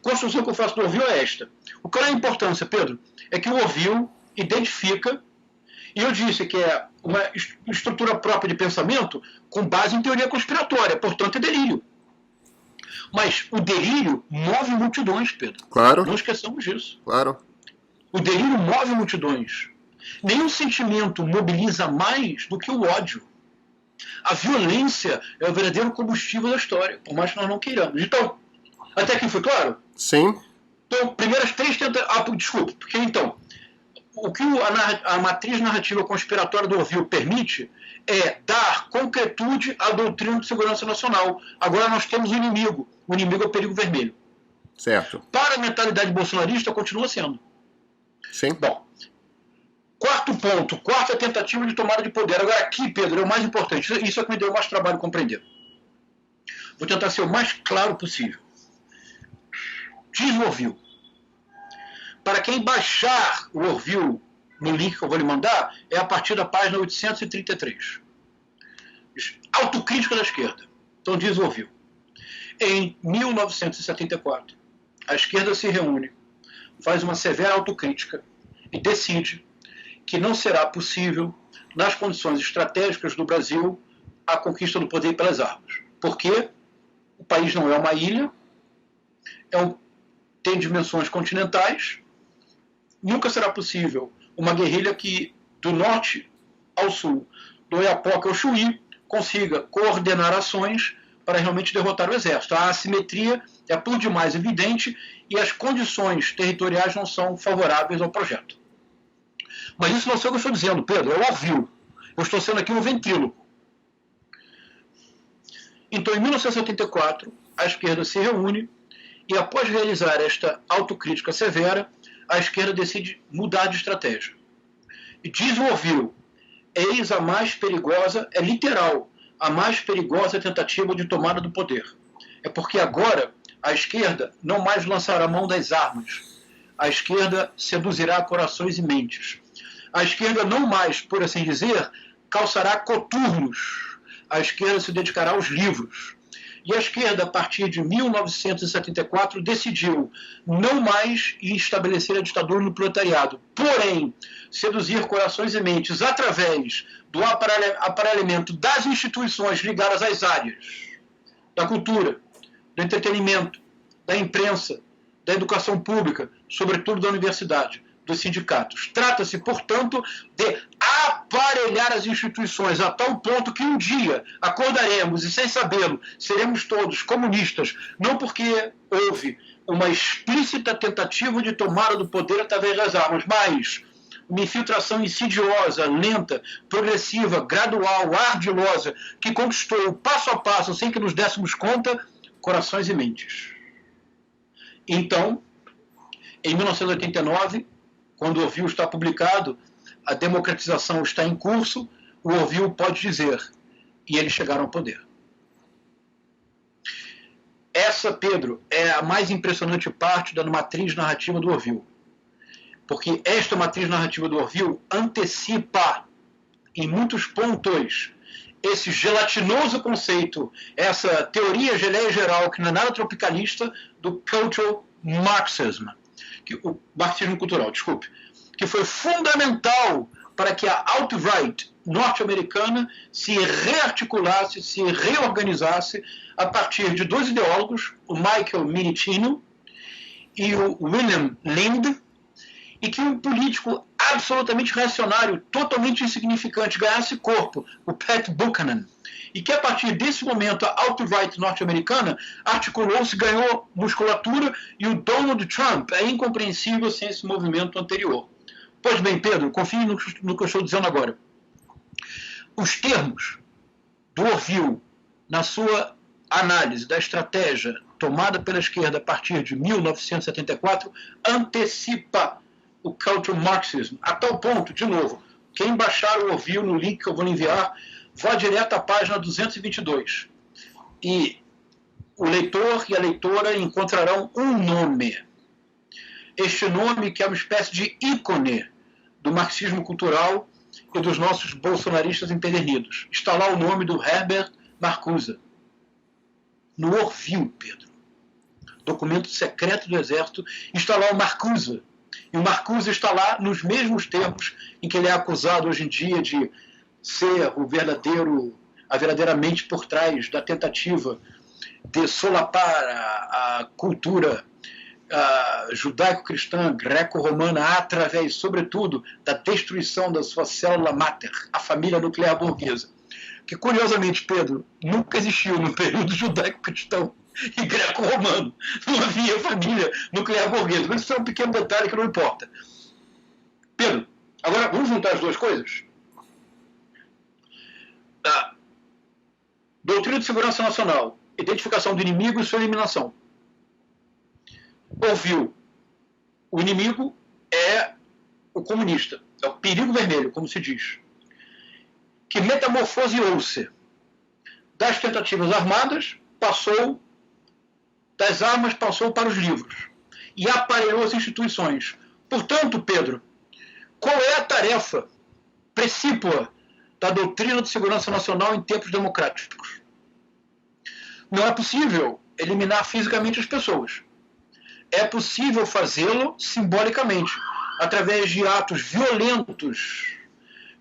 construção que eu faço do Orville é esta. O que é a importância, Pedro? É que o Orville identifica, e eu disse que é uma estrutura própria de pensamento com base em teoria conspiratória, portanto é delírio. Mas o delírio move multidões, Pedro. Claro. Não esqueçamos disso. Claro. O delírio move multidões. Nenhum sentimento mobiliza mais do que o ódio. A violência é o verdadeiro combustível da história, por mais que nós não queiramos. Então, até aqui foi claro? Sim. Então, primeiras três tentativas... desculpa, porque então, o que a matriz narrativa conspiratória do Orville permite é dar concretude à doutrina de segurança nacional. Agora nós temos um inimigo. O inimigo é o perigo vermelho. Certo. Para a mentalidade bolsonarista, continua sendo. Sim. Bom, quarto ponto, quarta tentativa de tomada de poder. Agora aqui, Pedro, é o mais importante. Isso é o que me deu mais trabalho compreender. Vou tentar ser o mais claro possível. Diz o Orville. Para quem baixar o Orville no link que eu vou lhe mandar, é a partir da página 833. Autocrítica da esquerda. Então diz o Orville. Em 1974, a esquerda se reúne, faz uma severa autocrítica e decide que não será possível, nas condições estratégicas do Brasil, a conquista do poder pelas armas. Porque o país não é uma ilha, tem dimensões continentais, nunca será possível uma guerrilha que, do norte ao sul, do Oiapoque ao Chuí, consiga coordenar ações para realmente derrotar o exército. A assimetria é por demais evidente e as condições territoriais não são favoráveis ao projeto. Mas isso não sei o que eu estou dizendo, Pedro, é o Orville. Eu estou sendo aqui um ventríloco. Então, em 1974, a esquerda se reúne e, após realizar esta autocrítica severa, a esquerda decide mudar de estratégia. E diz o Orville, eis a mais perigosa, é literal, a mais perigosa tentativa de tomada do poder. É porque agora a esquerda não mais lançará a mão das armas. A esquerda seduzirá corações e mentes. A esquerda não mais, por assim dizer, calçará coturnos. A esquerda se dedicará aos livros. E a esquerda, a partir de 1974, decidiu não mais estabelecer a ditadura no proletariado, porém, seduzir corações e mentes através do aparelhamento das instituições ligadas às áreas da cultura, do entretenimento, da imprensa, da educação pública, sobretudo da universidade, dos sindicatos. Trata-se, portanto, de aparelhar as instituições a tal ponto que um dia acordaremos e, sem sabê-lo, seremos todos comunistas, não porque houve uma explícita tentativa de tomada do poder através das armas, mas uma infiltração insidiosa, lenta, progressiva, gradual, ardilosa, que conquistou passo a passo, sem que nos dessemos conta, corações e mentes. Então, em 1989, quando o Orville está publicado, a democratização está em curso, o Orville pode dizer, e eles chegaram ao poder. Essa, Pedro, é a mais impressionante parte da matriz narrativa do Orville. Porque esta matriz narrativa do Orville antecipa, em muitos pontos, esse gelatinoso conceito, essa teoria geleia geral, que não é nada tropicalista, do cultural marxism, o marxismo cultural, desculpe, que foi fundamental para que a alt-right norte-americana se rearticulasse, se reorganizasse a partir de dois ideólogos, o Michael Minitino e o William Lind, e que um político absolutamente reacionário, totalmente insignificante, ganhasse corpo, o Pat Buchanan, e que a partir desse momento a alt-right norte-americana articulou-se, ganhou musculatura, e o Donald Trump é incompreensível sem esse movimento anterior. Pois bem, Pedro, confie no que eu estou dizendo agora. Os termos do Orville, na sua análise da estratégia tomada pela esquerda a partir de 1974, antecipa o cultural marxism, a tal ponto, de novo, quem baixar o Orville no link que eu vou lhe enviar, vá direto à página 222. E o leitor e a leitora encontrarão um nome. Este nome que é uma espécie de ícone do marxismo cultural e dos nossos bolsonaristas empedernidos. Está lá o nome do Herbert Marcuse. No Orville, Pedro. Documento secreto do Exército, está lá o Marcuse. E o Marcuse está lá nos mesmos termos em que ele é acusado hoje em dia de ser a verdadeira mente por trás da tentativa de solapar a cultura judaico-cristã, greco-romana, através, sobretudo, da destruição da sua célula máter, a família nuclear burguesa. Que, curiosamente, Pedro, nunca existiu no período judaico-cristão e greco-romano. Não havia família nuclear burguesa. Mas isso é um pequeno detalhe que não importa. Pedro, agora vamos juntar as duas coisas? Doutrina de segurança nacional, identificação do inimigo e sua eliminação. Orville, o inimigo é o comunista, é o perigo vermelho, como se diz, que metamorfoseou-se das tentativas armadas, das armas passou para os livros e aparelhou as instituições. Portanto, Pedro, qual é a tarefa precípua da doutrina de segurança nacional em tempos democráticos? Não é possível eliminar fisicamente as pessoas. É possível fazê-lo simbolicamente, através de atos violentos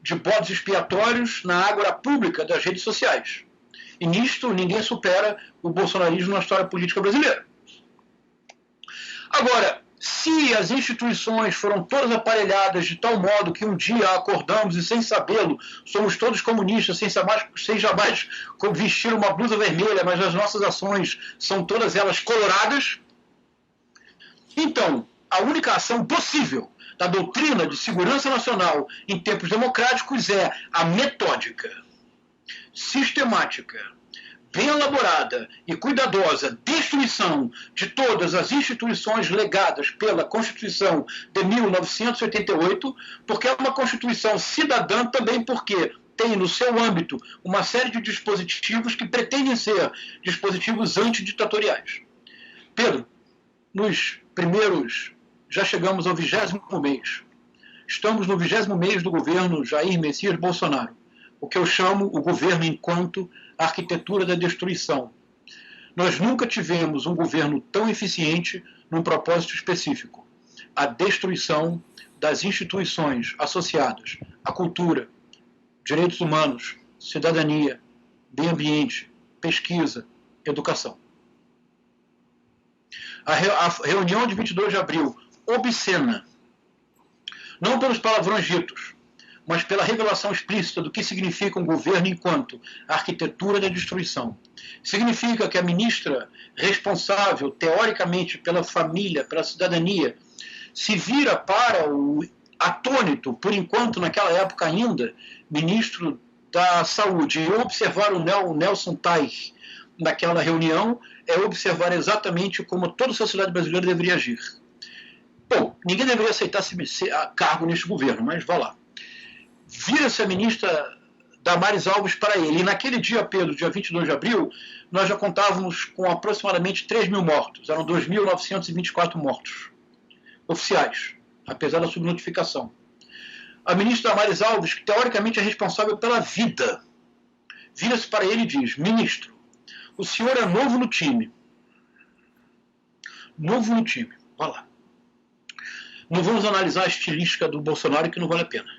de bodes expiatórios na ágora pública das redes sociais. E nisto ninguém supera o bolsonarismo na história política brasileira. Agora, se as instituições foram todas aparelhadas de tal modo que um dia acordamos e, sem sabê-lo, somos todos comunistas, sem jamais vestir uma blusa vermelha, mas as nossas ações são todas elas coloradas, então, a única ação possível da doutrina de segurança nacional em tempos democráticos é a metódica, sistemática, bem elaborada e cuidadosa destruição de todas as instituições legadas pela Constituição de 1988, porque é uma Constituição cidadã também porque tem no seu âmbito uma série de dispositivos que pretendem ser dispositivos antiditatoriais. Pedro, já chegamos ao 20º mês. Estamos no 20º mês do governo Jair Messias Bolsonaro, o que eu chamo o governo enquanto arquitetura da destruição. Nós nunca tivemos um governo tão eficiente num propósito específico: a destruição das instituições associadas à cultura, direitos humanos, cidadania, meio ambiente, pesquisa, educação. A reunião de 22 de abril, obscena, não pelos palavrões ditos, mas pela revelação explícita do que significa um governo enquanto arquitetura da destruição. Significa que a ministra responsável, teoricamente, pela família, pela cidadania, se vira para o atônito, por enquanto, naquela época ainda, ministro da Saúde, e observar o Nelson Teich naquela reunião é observar exatamente como toda a sociedade brasileira deveria agir. Bom, ninguém deveria aceitar cargo neste governo, mas vá lá. Vira-se a ministra Damares Alves para ele. E naquele dia, Pedro, dia 22 de abril, nós já contávamos com aproximadamente 3 mil mortos. Eram 2.924 mortos oficiais, apesar da subnotificação. A ministra Damares Alves, que teoricamente é responsável pela vida, vira-se para ele e diz: ministro, o senhor é novo no time. Novo no time. Vá lá. Não vamos analisar a estilística do Bolsonaro, que não vale a pena.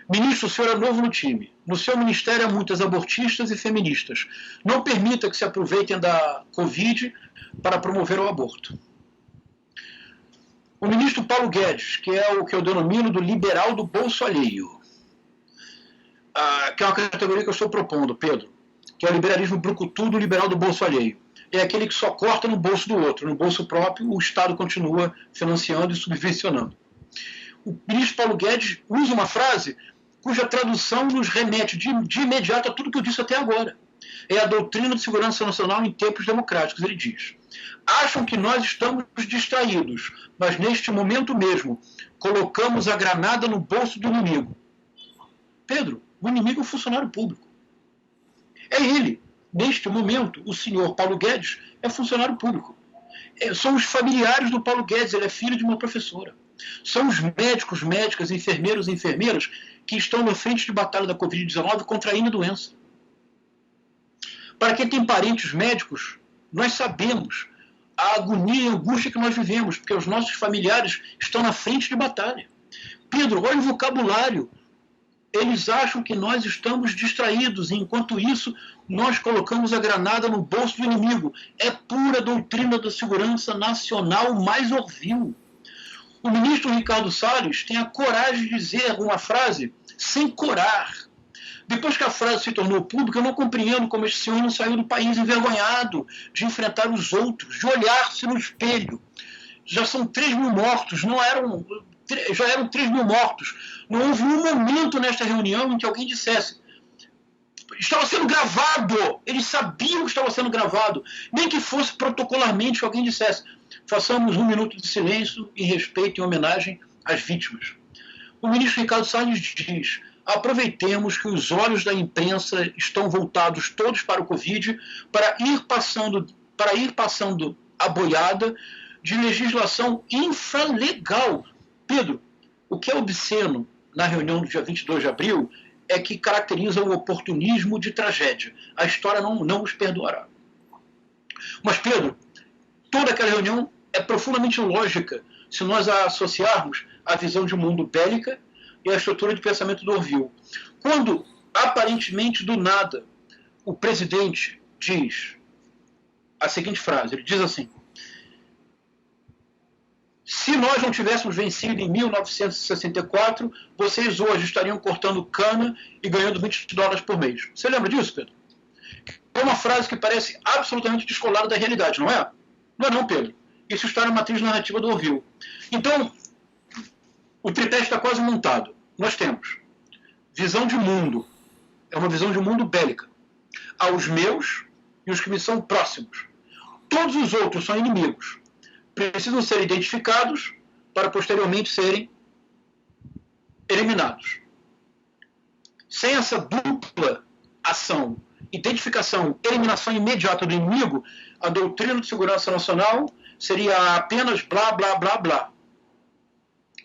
Ministro, o senhor é novo no time. No seu ministério há muitas abortistas e feministas. Não permita que se aproveitem da Covid para promover o aborto. O ministro Paulo Guedes, que é o que eu denomino do liberal do bolso alheio, que é uma categoria que eu estou propondo, Pedro, que é o liberalismo brucutu do liberal do bolso alheio. É aquele que só corta no bolso do outro. No bolso próprio, o Estado continua financiando e subvencionando. O ministro Paulo Guedes usa uma frase cuja tradução nos remete de imediato a tudo que eu disse até agora. É a doutrina de segurança nacional em tempos democráticos. Ele diz: acham que nós estamos distraídos, mas neste momento mesmo colocamos a granada no bolso do inimigo. Pedro, o inimigo é o funcionário público. É ele. Neste momento, o senhor Paulo Guedes é funcionário público. São os familiares do Paulo Guedes, ele é filho de uma professora. São os médicos, médicas, enfermeiros e enfermeiras que estão na frente de batalha da Covid-19 contraindo a doença. Para quem tem parentes médicos, nós sabemos a agonia e a angústia que nós vivemos, porque os nossos familiares estão na frente de batalha. Pedro, olha o vocabulário. Eles acham que nós estamos distraídos, e enquanto isso, nós colocamos a granada no bolso do inimigo. É pura doutrina da segurança nacional mais horrível. O ministro Ricardo Salles tem a coragem de dizer uma frase sem corar. Depois que a frase se tornou pública, eu não compreendo como esse senhor não saiu do país envergonhado de enfrentar os outros, de olhar-se no espelho. Já são 3 mil mortos, já eram 3 mil mortos. Não houve um momento nesta reunião em que alguém dissesse: estava sendo gravado. Eles sabiam que estava sendo gravado. Nem que fosse protocolarmente que alguém dissesse: façamos 1 minuto de silêncio em respeito e homenagem às vítimas. O ministro Ricardo Salles diz: aproveitemos que os olhos da imprensa estão voltados todos para o Covid para ir passando a boiada de legislação infralegal. Pedro, o que é obsceno na reunião do dia 22 de abril é que caracteriza o oportunismo de tragédia. A história não os perdoará. Mas, Pedro, toda aquela reunião é profundamente lógica se nós a associarmos à visão de mundo bélica e à estrutura de pensamento do Orville. Quando, aparentemente do nada, o presidente diz a seguinte frase, ele diz assim: se nós não tivéssemos vencido em 1964, vocês hoje estariam cortando cana e ganhando $20 por mês. Você lembra disso, Pedro? É uma frase que parece absolutamente descolada da realidade, não é? Não é não, Pedro. Isso está na matriz narrativa do Orville. Então, o tripé está quase montado. Nós temos visão de mundo. É uma visão de mundo bélica. Há os meus e os que me são próximos. Todos os outros são inimigos. Precisam ser identificados para posteriormente serem eliminados. Sem essa dupla ação, identificação, eliminação imediata do inimigo, a doutrina de segurança nacional seria apenas blá, blá, blá, blá.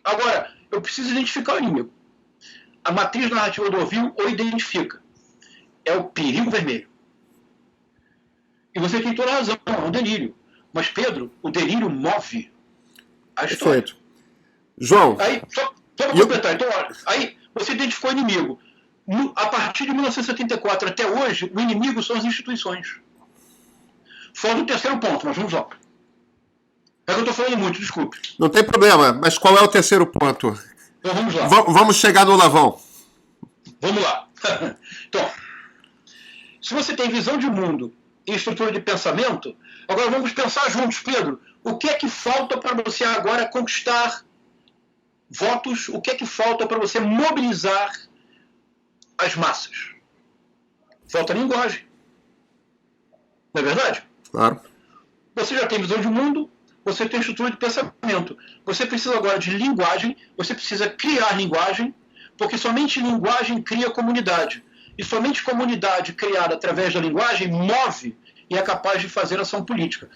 Agora, eu preciso identificar o inimigo. A matriz narrativa do Orville o identifica. É o perigo vermelho. E você tem toda a razão, é um delírio. Mas, Pedro, o delírio move a história. Perfeito. João. Aí, só para completar, então, olha, aí você identificou o inimigo. A partir de 1974 até hoje, o inimigo são as instituições. Fora do terceiro ponto, mas vamos lá. É que eu estou falando muito, desculpe. Não tem problema, mas qual é o terceiro ponto? Então vamos lá. Vamos chegar no Lavão. Vamos lá. Então, se você tem visão de mundo e estrutura de pensamento, agora vamos pensar juntos, Pedro. O que é que falta para você agora conquistar votos? O que é que falta para você mobilizar as massas? Falta linguagem. Não é verdade? Claro. Você já tem visão de mundo, você tem estrutura de pensamento. Você precisa agora de linguagem, você precisa criar linguagem, porque somente linguagem cria comunidade. E somente comunidade criada através da linguagem move e é capaz de fazer ação política.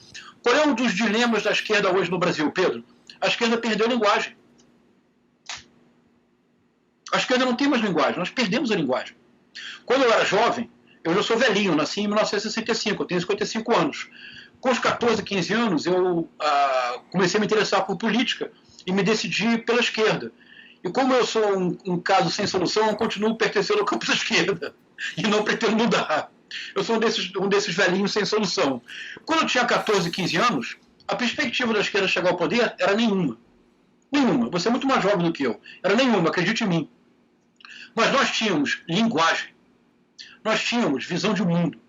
Qual é um dos dilemas da esquerda hoje no Brasil, Pedro? A esquerda perdeu a linguagem. A esquerda não tem mais linguagem, nós perdemos a linguagem. Quando eu era jovem, eu já sou velhinho, nasci em 1965, eu tenho 55 anos. Com os 14, 15 anos, eu comecei a me interessar por política e me decidi pela esquerda. E como eu sou um caso sem solução, eu continuo pertencendo ao campo da esquerda e não pretendo mudar. Eu sou um desses velhinhos sem solução. Quando eu tinha 14, 15 anos, a perspectiva da esquerda chegar ao poder era nenhuma. Nenhuma. Você é muito mais jovem do que eu. Era nenhuma, acredite em mim. Mas nós tínhamos linguagem. Nós tínhamos visão de mundo.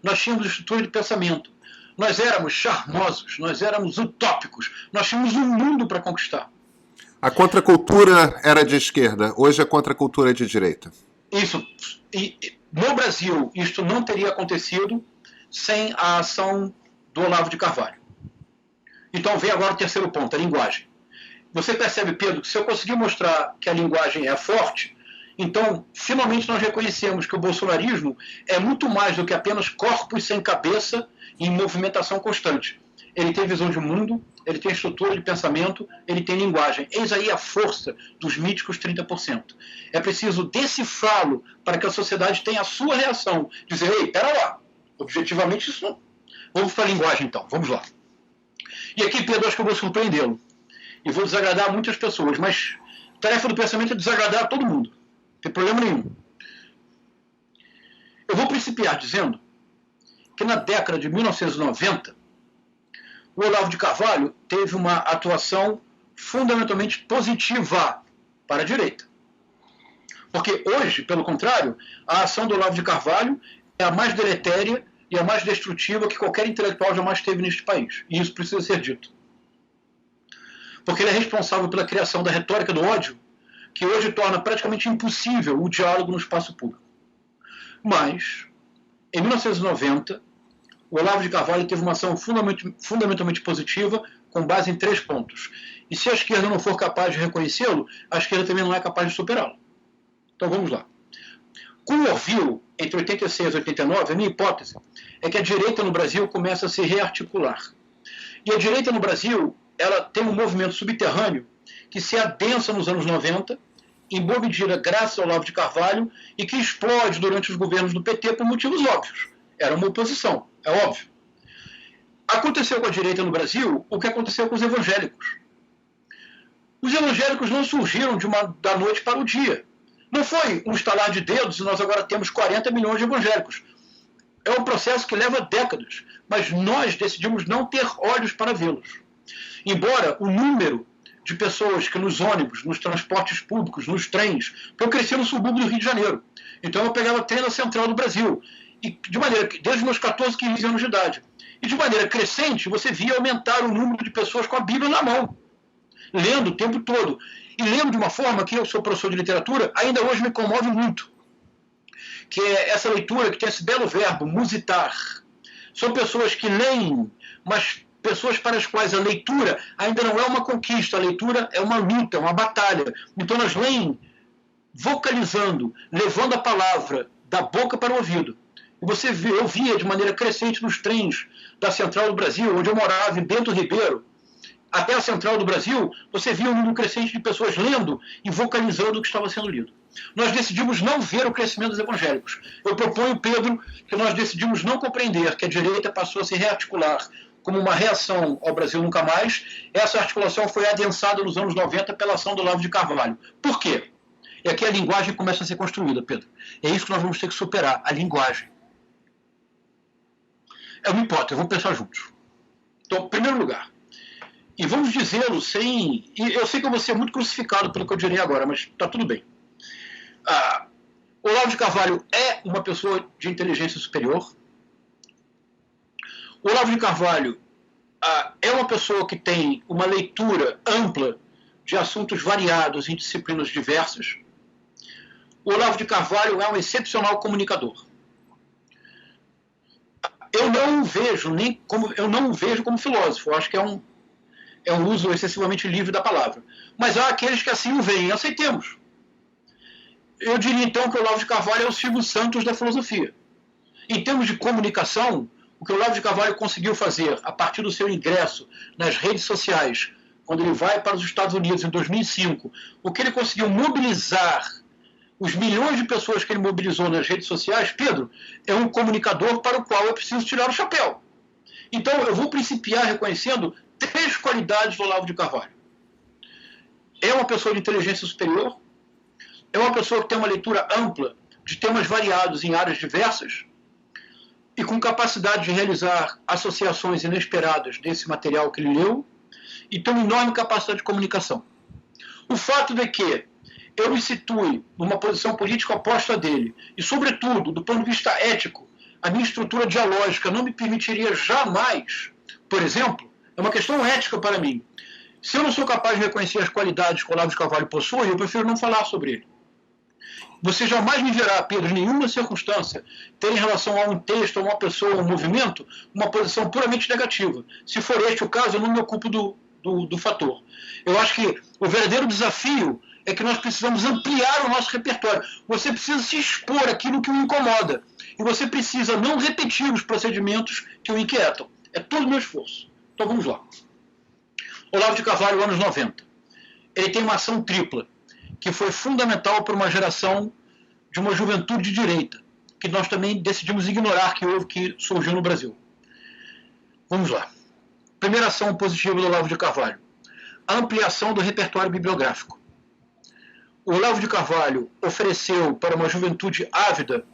Nós tínhamos estrutura de pensamento. Nós éramos charmosos. Nós éramos utópicos. Nós tínhamos um mundo para conquistar. A contracultura era de esquerda. Hoje a contracultura é de direita. Isso. E no Brasil, isto não teria acontecido sem a ação do Olavo de Carvalho. Então vem agora o terceiro ponto, a linguagem. Você percebe, Pedro, que se eu conseguir mostrar que a linguagem é forte, então finalmente nós reconhecemos que o bolsonarismo é muito mais do que apenas corpos sem cabeça e em movimentação constante. Ele tem visão de mundo, ele tem estrutura de pensamento, ele tem linguagem. Eis aí a força dos míticos 30%. É preciso decifrá-lo para que a sociedade tenha a sua reação. Dizer, ei, pera lá, objetivamente isso não. Vamos para a linguagem então, vamos lá. E aqui, Pedro, acho que eu vou surpreendê-lo. E vou desagradar muitas pessoas, mas a tarefa do pensamento é desagradar a todo mundo. Não tem problema nenhum. Eu vou principiar dizendo que na década de 1990, o Olavo de Carvalho teve uma atuação fundamentalmente positiva para a direita. Porque hoje, pelo contrário, a ação do Olavo de Carvalho é a mais deletéria e a mais destrutiva que qualquer intelectual jamais teve neste país. E isso precisa ser dito. Porque ele é responsável pela criação da retórica do ódio, que hoje torna praticamente impossível o diálogo no espaço público. Mas, em 1990, o Olavo de Carvalho teve uma ação fundamentalmente positiva, com base em 3 pontos. E se a esquerda não for capaz de reconhecê-lo, a esquerda também não é capaz de superá-lo. Então vamos lá. Com o Orville, entre 86 e 89, a minha hipótese é que a direita no Brasil começa a se rearticular. E a direita no Brasil, ela tem um movimento subterrâneo que se adensa nos anos 90, em boa medida graças ao Olavo de Carvalho, e que explode durante os governos do PT por motivos óbvios. Era uma oposição, é óbvio. Aconteceu com a direita no Brasil o que aconteceu com os evangélicos. Os evangélicos não surgiram da noite para o dia. Não foi um estalar de dedos e nós agora temos 40 milhões de evangélicos. É um processo que leva décadas, mas nós decidimos não ter olhos para vê-los. Embora o número de pessoas que nos ônibus, nos transportes públicos, nos trens, porque eu cresci no subúrbio do Rio de Janeiro. Então eu pegava trem na Central do Brasil. E de maneira, desde meus 14, 15 anos de idade. E de maneira crescente, você via aumentar o número de pessoas com a Bíblia na mão, lendo o tempo todo. E lendo de uma forma que eu sou professor de literatura, ainda hoje me comove muito. Que é essa leitura que tem esse belo verbo, musitar. São pessoas que leem, mas pessoas para as quais a leitura ainda não é uma conquista, a leitura é uma luta, é uma batalha. Então elas leem vocalizando, levando a palavra da boca para o ouvido. E eu via de maneira crescente nos trens da Central do Brasil, onde eu morava, em Bento Ribeiro, até a Central do Brasil, você via um número crescente de pessoas lendo e vocalizando o que estava sendo lido. nós decidimos não ver o crescimento dos evangélicos. Eu proponho, Pedro, que nós decidimos não compreender que a direita passou a se rearticular como uma reação ao Brasil Nunca Mais. Essa articulação foi adensada nos anos 90 pela ação do Olavo de Carvalho. Por quê? E aqui a linguagem começa a ser construída, Pedro. É isso que nós vamos ter que superar, a linguagem. É uma hipótese, vamos pensar juntos. Então, em primeiro lugar, e vamos dizê-lo sem... E eu sei que eu vou ser muito crucificado pelo que eu direi agora, mas está tudo bem. Olavo de Carvalho é uma pessoa de inteligência superior. Olavo de Carvalho é uma pessoa que tem uma leitura ampla de assuntos variados em disciplinas diversas. O Olavo de Carvalho é um excepcional comunicador. Eu não o vejo como filósofo. Eu acho que é um uso excessivamente livre da palavra. Mas há aqueles que assim o veem. Aceitemos. Eu diria então que o Olavo de Carvalho é o Silvio Santos da filosofia. Em termos de comunicação, o que o Olavo de Carvalho conseguiu fazer a partir do seu ingresso nas redes sociais, quando ele vai para os Estados Unidos em 2005, o que ele conseguiu mobilizar, os milhões de pessoas que ele mobilizou nas redes sociais, Pedro, é um comunicador para o qual eu preciso tirar o chapéu. Então eu vou principiar reconhecendo 3 qualidades do Olavo de Carvalho. É uma pessoa de inteligência superior, é uma pessoa que tem uma leitura ampla de temas variados em áreas diversas e com capacidade de realizar associações inesperadas desse material que ele leu e tem uma enorme capacidade de comunicação. O fato de que eu me situe numa posição política oposta dele e, sobretudo, do ponto de vista ético, a minha estrutura dialógica não me permitiria jamais, por exemplo, é uma questão ética para mim. Se eu não sou capaz de reconhecer as qualidades que o Olavo de Carvalho possui, eu prefiro não falar sobre ele. Você jamais me verá, Pedro, em nenhuma circunstância, ter em relação a um texto, a uma pessoa, a um movimento, uma posição puramente negativa. Se for este o caso, eu não me ocupo do fator. Eu acho que o verdadeiro desafio é que nós precisamos ampliar o nosso repertório. Você precisa se expor àquilo que o incomoda. E você precisa não repetir os procedimentos que o inquietam. É todo o meu esforço. Então vamos lá. Olavo de Carvalho, anos 90. Ele tem uma ação tripla, que foi fundamental para uma geração de uma juventude de direita, que nós também decidimos ignorar que surgiu no Brasil. Vamos lá. Primeira ação positiva do Olavo de Carvalho. A ampliação do repertório bibliográfico. O Olavo de Carvalho ofereceu para uma juventude ávida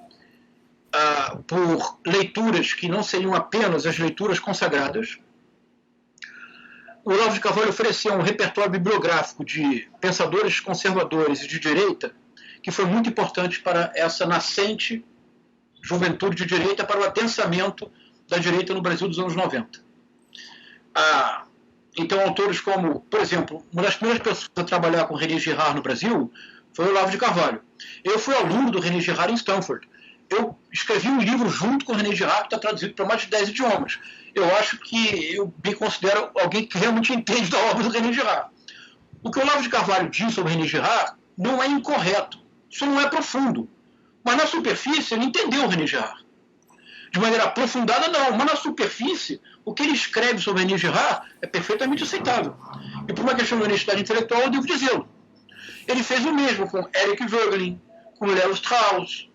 por leituras que não seriam apenas as leituras consagradas. O Olavo de Carvalho ofereceu um repertório bibliográfico de pensadores conservadores e de direita que foi muito importante para essa nascente juventude de direita, para o adensamento da direita no Brasil dos anos 90. Então, autores como, por exemplo, uma das primeiras pessoas a trabalhar com René Girard no Brasil foi o Olavo de Carvalho. Eu fui aluno do René Girard em Stanford. Eu escrevi um livro junto com o René Girard, que está traduzido para mais de 10 idiomas. Eu acho que eu me considero alguém que realmente entende da obra do René Girard. O que o Olavo de Carvalho diz sobre o René Girard não é incorreto. Isso não é profundo. Mas na superfície ele entendeu o René Girard. De maneira aprofundada, não. Mas na superfície, o que ele escreve sobre René Girard é perfeitamente aceitável. E por uma questão de honestidade intelectual, eu devo dizê-lo. Ele fez o mesmo com Eric Voegelin, com Léo Strauss,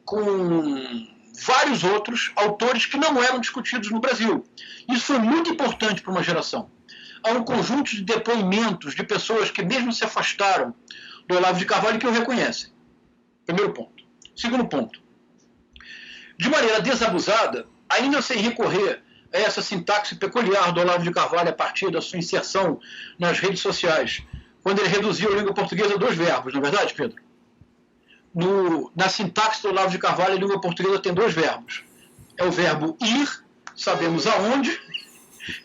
com vários outros autores que não eram discutidos no Brasil. Isso foi muito importante para uma geração. Há um conjunto de depoimentos de pessoas que mesmo se afastaram do Olavo de Carvalho que o reconhecem. Primeiro ponto. Segundo ponto. De maneira desabusada, ainda sem recorrer a essa sintaxe peculiar do Olavo de Carvalho a partir da sua inserção nas redes sociais, quando ele reduziu a língua portuguesa a 2 verbos, não é verdade, Pedro? Na sintaxe do Olavo de Carvalho, a língua portuguesa tem 2 verbos. É o verbo ir, sabemos aonde,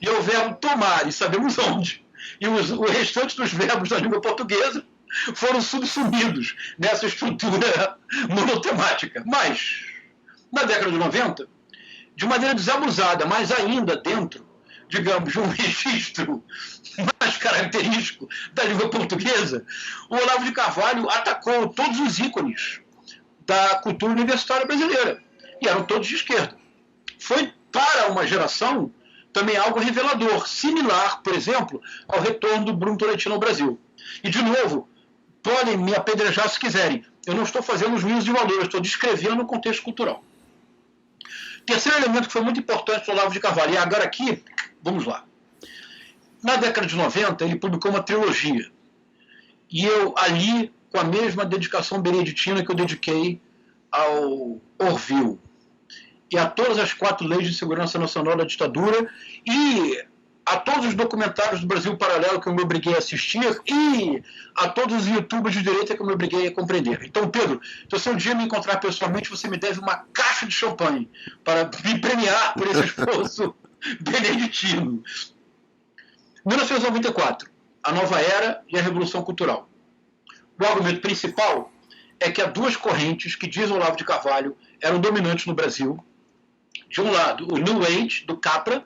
e é o verbo tomar, e sabemos onde. E o restante dos verbos da língua portuguesa foram subsumidos nessa estrutura monotemática. Mas, na década de 90, de maneira desabusada, mas ainda dentro, digamos, de um registro mais característico da língua portuguesa, o Olavo de Carvalho atacou todos os ícones da cultura universitária brasileira, e eram todos de esquerda. Foi para uma geração também algo revelador, similar, por exemplo, ao retorno do Bruno Tolentino ao Brasil. E, de novo, podem me apedrejar se quiserem. Eu não estou fazendo juízo de valor, eu estou descrevendo o contexto cultural. Terceiro elemento que foi muito importante do Olavo de Carvalho, e agora aqui, vamos lá. Na década de 90, ele publicou uma trilogia. E eu ali, com a mesma dedicação beneditina que eu dediquei ao Orville, e a todas as 4 leis de segurança nacional da ditadura, e a todos os documentários do Brasil Paralelo que eu me obriguei a assistir, e a todos os youtubers de direita que eu me obriguei a compreender. Então, Pedro, se você um dia me encontrar pessoalmente, você me deve uma caixa de champanhe para me premiar por esse esforço beneditino. 1994, a nova era e a revolução cultural. O argumento principal é que há 2 correntes que, diz Olavo de Carvalho, eram dominantes no Brasil. De um lado, o New Age, do Capra,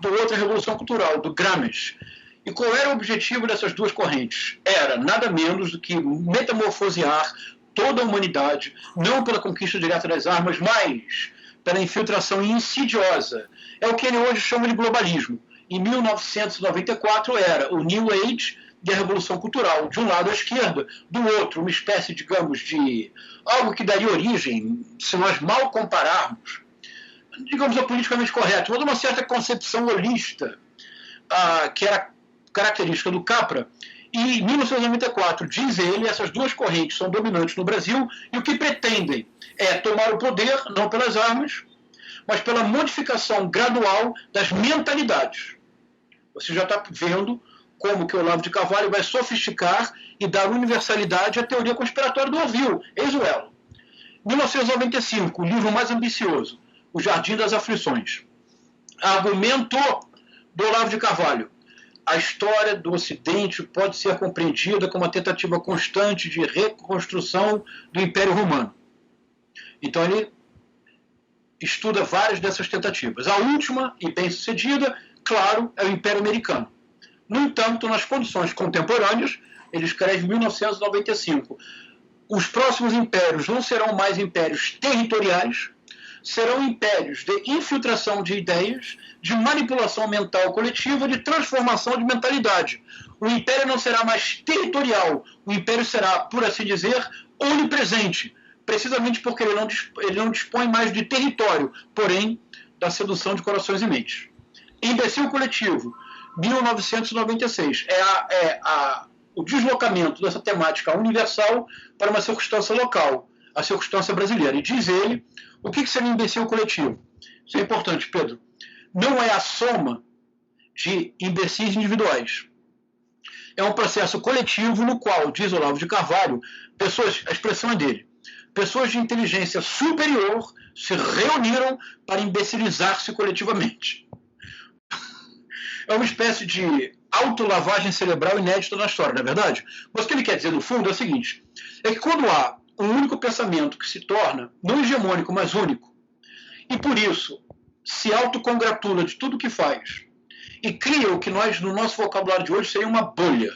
do outro, a Revolução Cultural, do Gramsci. E qual era o objetivo dessas 2 correntes? Era nada menos do que metamorfosear toda a humanidade, não pela conquista direta das armas, mas pela infiltração insidiosa. É o que ele hoje chama de globalismo. Em 1994 era o New Age e a Revolução Cultural, de um lado a esquerda, do outro uma espécie, digamos, de algo que daria origem, se nós mal compararmos, digamos, ao politicamente correto, mas uma certa concepção holista, que era característica do Capra. E em 1994, diz ele, essas 2 correntes são dominantes no Brasil e o que pretendem é tomar o poder, não pelas armas, mas pela modificação gradual das mentalidades. Você já está vendo como que o Olavo de Carvalho vai sofisticar e dar universalidade à teoria conspiratória do Orville. Eis o elo. 1995, o livro mais ambicioso, O Jardim das Aflições. Argumento do Olavo de Carvalho. A história do Ocidente pode ser compreendida como uma tentativa constante de reconstrução do Império Romano. Então ele estuda várias dessas tentativas. A última, e bem-sucedida, claro, é o Império Americano. No entanto, nas condições contemporâneas, ele escreve em 1995, os próximos impérios não serão mais impérios territoriais, serão impérios de infiltração de ideias, de manipulação mental coletiva, de transformação de mentalidade. O império não será mais territorial, o império será, por assim dizer, onipresente, precisamente porque ele não dispõe mais de território, porém da sedução de corações e mentes. Imbecil coletivo, 1996, o deslocamento dessa temática universal para uma circunstância local, a circunstância brasileira. E diz ele, o que seria imbecil coletivo? Isso é importante, Pedro. Não é a soma de imbecis individuais. É um processo coletivo no qual, diz Olavo de Carvalho, a expressão é dele, pessoas de inteligência superior se reuniram para imbecilizar-se coletivamente. É uma espécie de autolavagem cerebral inédita na história, não é verdade? Mas o que ele quer dizer, no fundo, é o seguinte, é que quando há um único pensamento que se torna, não hegemônico, mas único, e por isso se autocongratula de tudo que faz, e cria o que nós, no nosso vocabulário de hoje, seria uma bolha.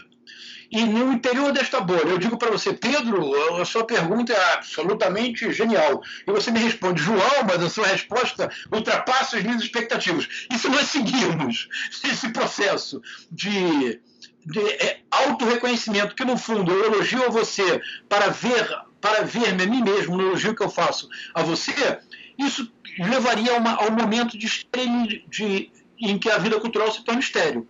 E no interior desta bolha, eu digo para você, Pedro, a sua pergunta é absolutamente genial. E você me responde, João, mas a sua resposta ultrapassa as minhas expectativas. E se nós seguirmos esse processo de autorreconhecimento, que no fundo eu elogio a você para ver-me a mim mesmo no elogio que eu faço a você, isso levaria ao momento em que a vida cultural se torna estéril.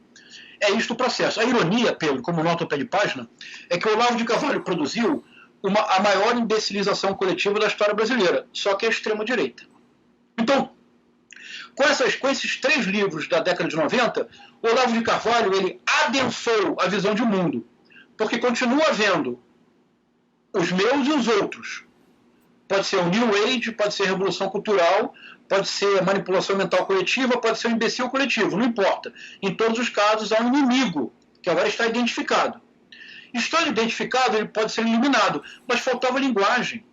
É isto o processo. A ironia, Pedro, como nota ao pé de página, é que o Olavo de Carvalho produziu a maior imbecilização coletiva da história brasileira, só que é a extrema-direita. Então, com esses 3 livros da década de 90, o Olavo de Carvalho ele adensou a visão de mundo, porque continua vendo os meus e os outros. Pode ser o New Age, pode ser a Revolução Cultural, pode ser a manipulação mental coletiva, pode ser o imbecil coletivo, não importa. Em todos os casos, há um inimigo, que agora está identificado. Estando identificado, ele pode ser eliminado, mas faltava linguagem.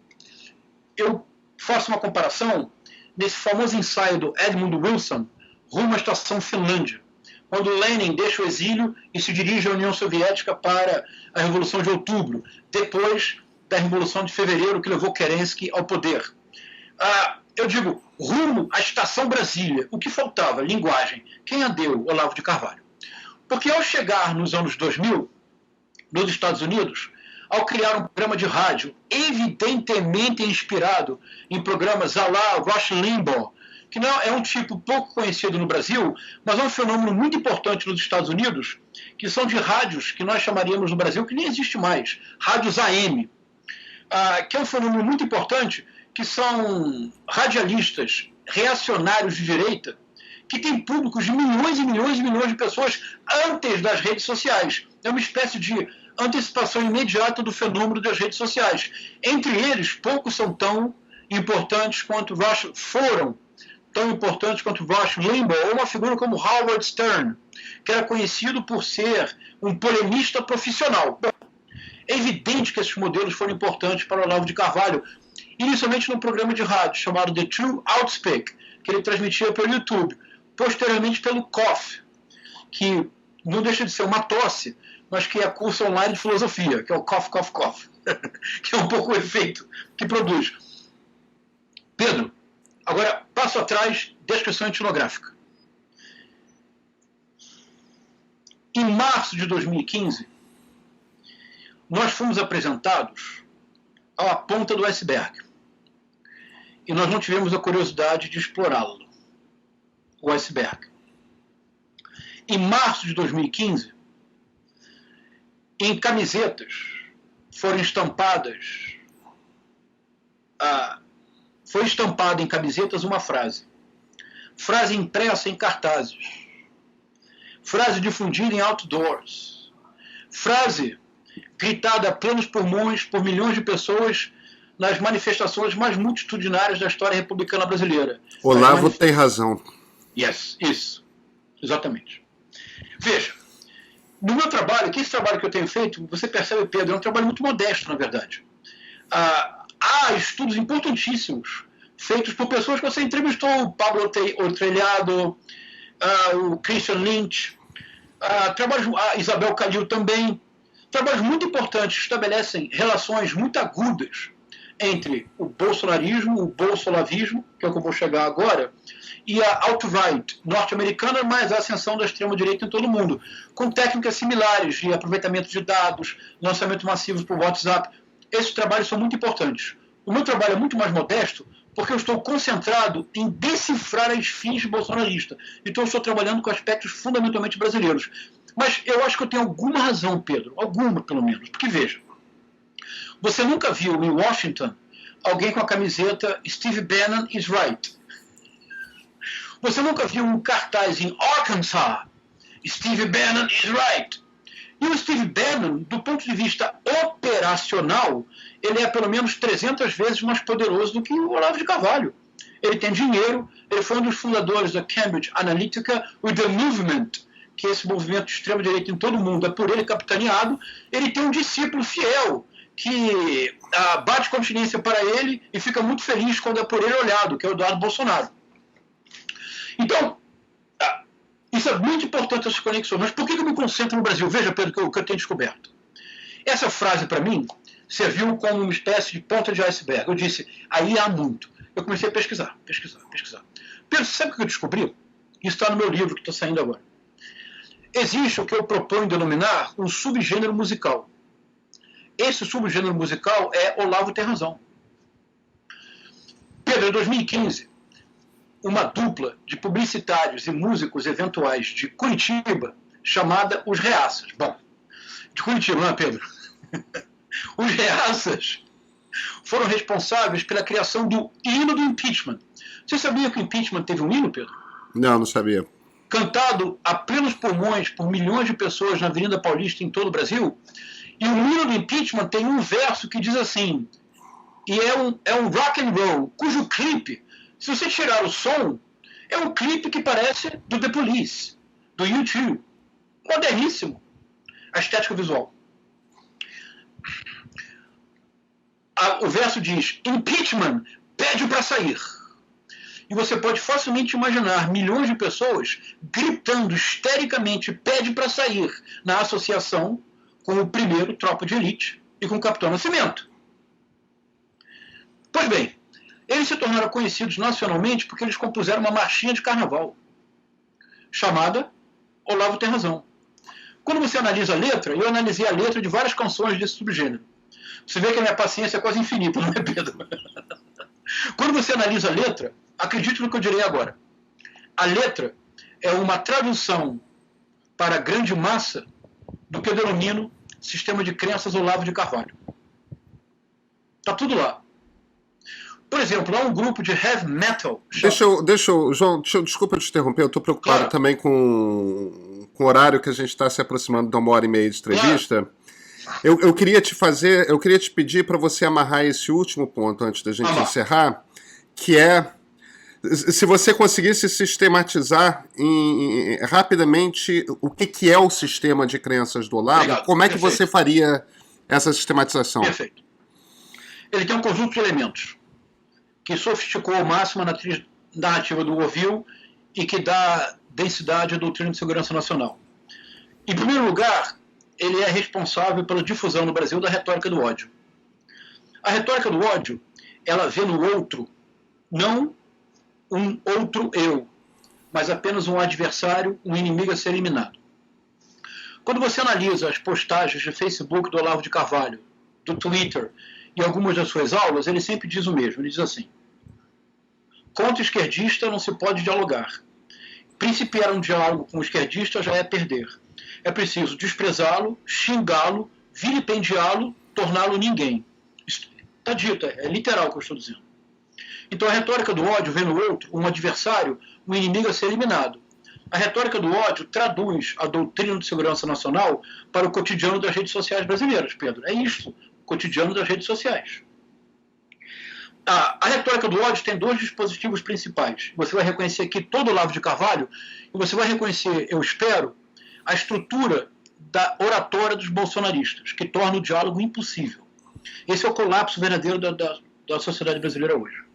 Eu faço uma comparação nesse famoso ensaio do Edmund Wilson, rumo à estação Finlândia, quando Lenin deixa o exílio e se dirige à União Soviética para a Revolução de Outubro, depois da Revolução de Fevereiro, que levou Kerensky ao poder. Eu digo, rumo à Estação Brasília. O que faltava? Linguagem. Quem a deu? Olavo de Carvalho. Porque ao chegar nos anos 2000, nos Estados Unidos, ao criar um programa de rádio evidentemente inspirado em programas à la Rush Limbaugh, que não é um tipo pouco conhecido no Brasil, mas é um fenômeno muito importante nos Estados Unidos, que são de rádios que nós chamaríamos no Brasil, que nem existe mais, rádios AM, que é um fenômeno muito importante, que são radialistas reacionários de direita, que têm públicos de milhões e milhões e milhões de pessoas antes das redes sociais. É uma espécie de antecipação imediata do fenômeno das redes sociais. Entre eles, poucos são tão importantes quanto Rush, foram tão importantes quanto Rush Limbaugh, ou uma figura como Howard Stern, que era conhecido por ser um polemista profissional. Bom, é evidente que esses modelos foram importantes para o Olavo de Carvalho, inicialmente num programa de rádio chamado The True Outspeak, que ele transmitia pelo YouTube, posteriormente pelo Cough, que não deixa de ser uma tosse, mas que é curso online de filosofia, que é o Cough, Cough, Cough, que é um pouco o efeito que produz. Pedro, agora passo atrás, descrição etnográfica. Em março de 2015, nós fomos apresentados à ponta do iceberg. E nós não tivemos a curiosidade de explorá-lo, o iceberg. Em março de 2015, em camisetas, foram estampadas, foi estampada em camisetas uma frase impressa em cartazes, frase difundida em outdoors, frase gritada a plenos pulmões por milhões de pessoas nas manifestações mais multitudinárias da história republicana brasileira. Olavo tem razão. Yes, isso. Exatamente. Veja, no meu trabalho, que esse trabalho que eu tenho feito, você percebe, Pedro, é um trabalho muito modesto, na verdade. Há estudos importantíssimos feitos por pessoas que você entrevistou, o Pablo Ortrelhado, o Christian Lynch, a Isabel Calil também. Trabalhos muito importantes que estabelecem relações muito agudas entre o bolsonarismo, o bolsolavismo, que é o que eu vou chegar agora, e a alt-right norte-americana, mas a ascensão da extrema-direita em todo o mundo, com técnicas similares de aproveitamento de dados, lançamento massivo por WhatsApp. Esses trabalhos são muito importantes. O meu trabalho é muito mais modesto, porque eu estou concentrado em decifrar a esfinge bolsonarista. Então eu estou trabalhando com aspectos fundamentalmente brasileiros. Mas eu acho que eu tenho alguma razão, Pedro, alguma pelo menos, porque veja, você nunca viu em Washington alguém com a camiseta Steve Bannon is right. Você nunca viu um cartaz em Arkansas, Steve Bannon is right. E o Steve Bannon, do ponto de vista operacional, ele é pelo menos 300 vezes mais poderoso do que o Olavo de Carvalho. Ele tem dinheiro, ele foi um dos fundadores da Cambridge Analytica, o The Movement, que é esse movimento de extrema-direita em todo o mundo, é por ele capitaneado. Ele tem um discípulo fiel, que bate continência para ele e fica muito feliz quando é por ele olhado, que é o Eduardo Bolsonaro. Então, isso é muito importante, essas conexões. Mas por que eu me concentro no Brasil? Veja, Pedro, o que eu tenho descoberto. Essa frase, para mim, serviu como uma espécie de ponta de iceberg. Eu disse, aí há muito. Eu comecei a pesquisar. Pedro, sabe o que eu descobri? Isso está no meu livro, que está saindo agora. Existe o que eu proponho denominar um subgênero musical. Esse subgênero musical é Olavo tem razão. Pedro, em 2015, uma dupla de publicitários e músicos eventuais de Curitiba, chamada Os Reaças. Bom, de Curitiba, não é, Pedro? Os Reaças foram responsáveis pela criação do hino do impeachment. Você sabia que o impeachment teve um hino, Pedro? Não sabia. Cantado a plenos pulmões por milhões de pessoas na Avenida Paulista em todo o Brasil. E o hino do impeachment tem um verso que diz assim, e é um rock and roll, cujo clipe, se você tirar o som, é um clipe que parece do The Police, do U2. Moderníssimo. A estética visual. O verso diz, impeachment, pede para sair. E você pode facilmente imaginar milhões de pessoas gritando histericamente, pede para sair, na associação com o primeiro Tropa de Elite e com o Capitão Nascimento. Pois bem, eles se tornaram conhecidos nacionalmente porque eles compuseram uma marchinha de carnaval, chamada Olavo tem razão. Quando você analisa a letra, eu analisei a letra de várias canções desse subgênero. Você vê que a minha paciência é quase infinita, não é, Pedro? Quando você analisa a letra, acredite no que eu direi agora. A letra é uma tradução para a grande massa do que eu denomino sistema de crenças Olavo de Carvalho. Está tudo lá. Por exemplo, há um grupo de heavy metal. João, desculpa te interromper, eu estou preocupado Claro. também com o horário que a gente está se aproximando de 1h30 de entrevista. Claro. Eu queria te pedir para você amarrar esse último ponto antes da gente encerrar, que é se você conseguisse sistematizar rapidamente o que é o sistema de crenças do Olavo. Obrigado. Como é que Perfeito. você faria essa sistematização? Perfeito. Ele tem um conjunto de elementos que sofisticou ao máximo a narrativa do Orville e que dá densidade à doutrina de segurança nacional. Em primeiro lugar, ele é responsável pela difusão no Brasil da retórica do ódio. A retórica do ódio, ela vê no outro não um outro eu, mas apenas um adversário, um inimigo a ser eliminado. Quando você analisa as postagens de Facebook do Olavo de Carvalho, do Twitter e algumas das suas aulas, ele sempre diz o mesmo. Ele diz assim: contra esquerdista não se pode dialogar. Principiar um diálogo com o esquerdista já é perder. É preciso desprezá-lo, xingá-lo, vilipendiá-lo, torná-lo ninguém. Está dito, é literal o que eu estou dizendo. Então a retórica do ódio vê no outro um adversário, um inimigo a ser eliminado. A retórica do ódio traduz a doutrina de segurança nacional para o cotidiano das redes sociais brasileiras, Pedro. É isso, o cotidiano das redes sociais. A retórica do ódio tem dois dispositivos principais. Você vai reconhecer aqui todo o Olavo de Carvalho e você vai reconhecer, eu espero, a estrutura da oratória dos bolsonaristas, que torna o diálogo impossível. Esse é o colapso verdadeiro da sociedade brasileira hoje.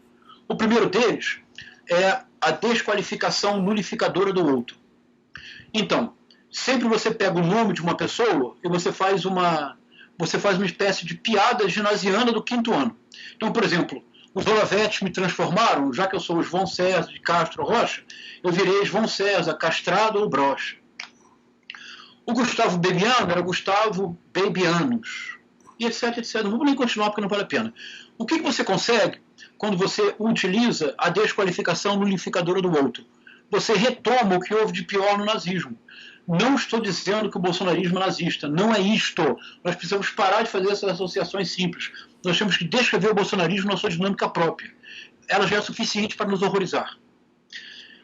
O primeiro deles é a desqualificação nulificadora do outro. Então, sempre você pega o nome de uma pessoa e você faz uma espécie de piada ginasiana do 5º ano. Então, por exemplo, os Olavetes me transformaram, já que eu sou o João César de Castro Rocha, eu virei João César Castrado ou Brocha. O Gustavo Bebiano era Gustavo Bebianos, e etc, etc. Não vou nem continuar porque não vale a pena. O que você consegue quando você utiliza a desqualificação nulificadora do outro? Você retoma o que houve de pior no nazismo. Não estou dizendo que o bolsonarismo é nazista. Não é isto. Nós precisamos parar de fazer essas associações simples. Nós temos que descrever o bolsonarismo na sua dinâmica própria. Ela já é suficiente para nos horrorizar.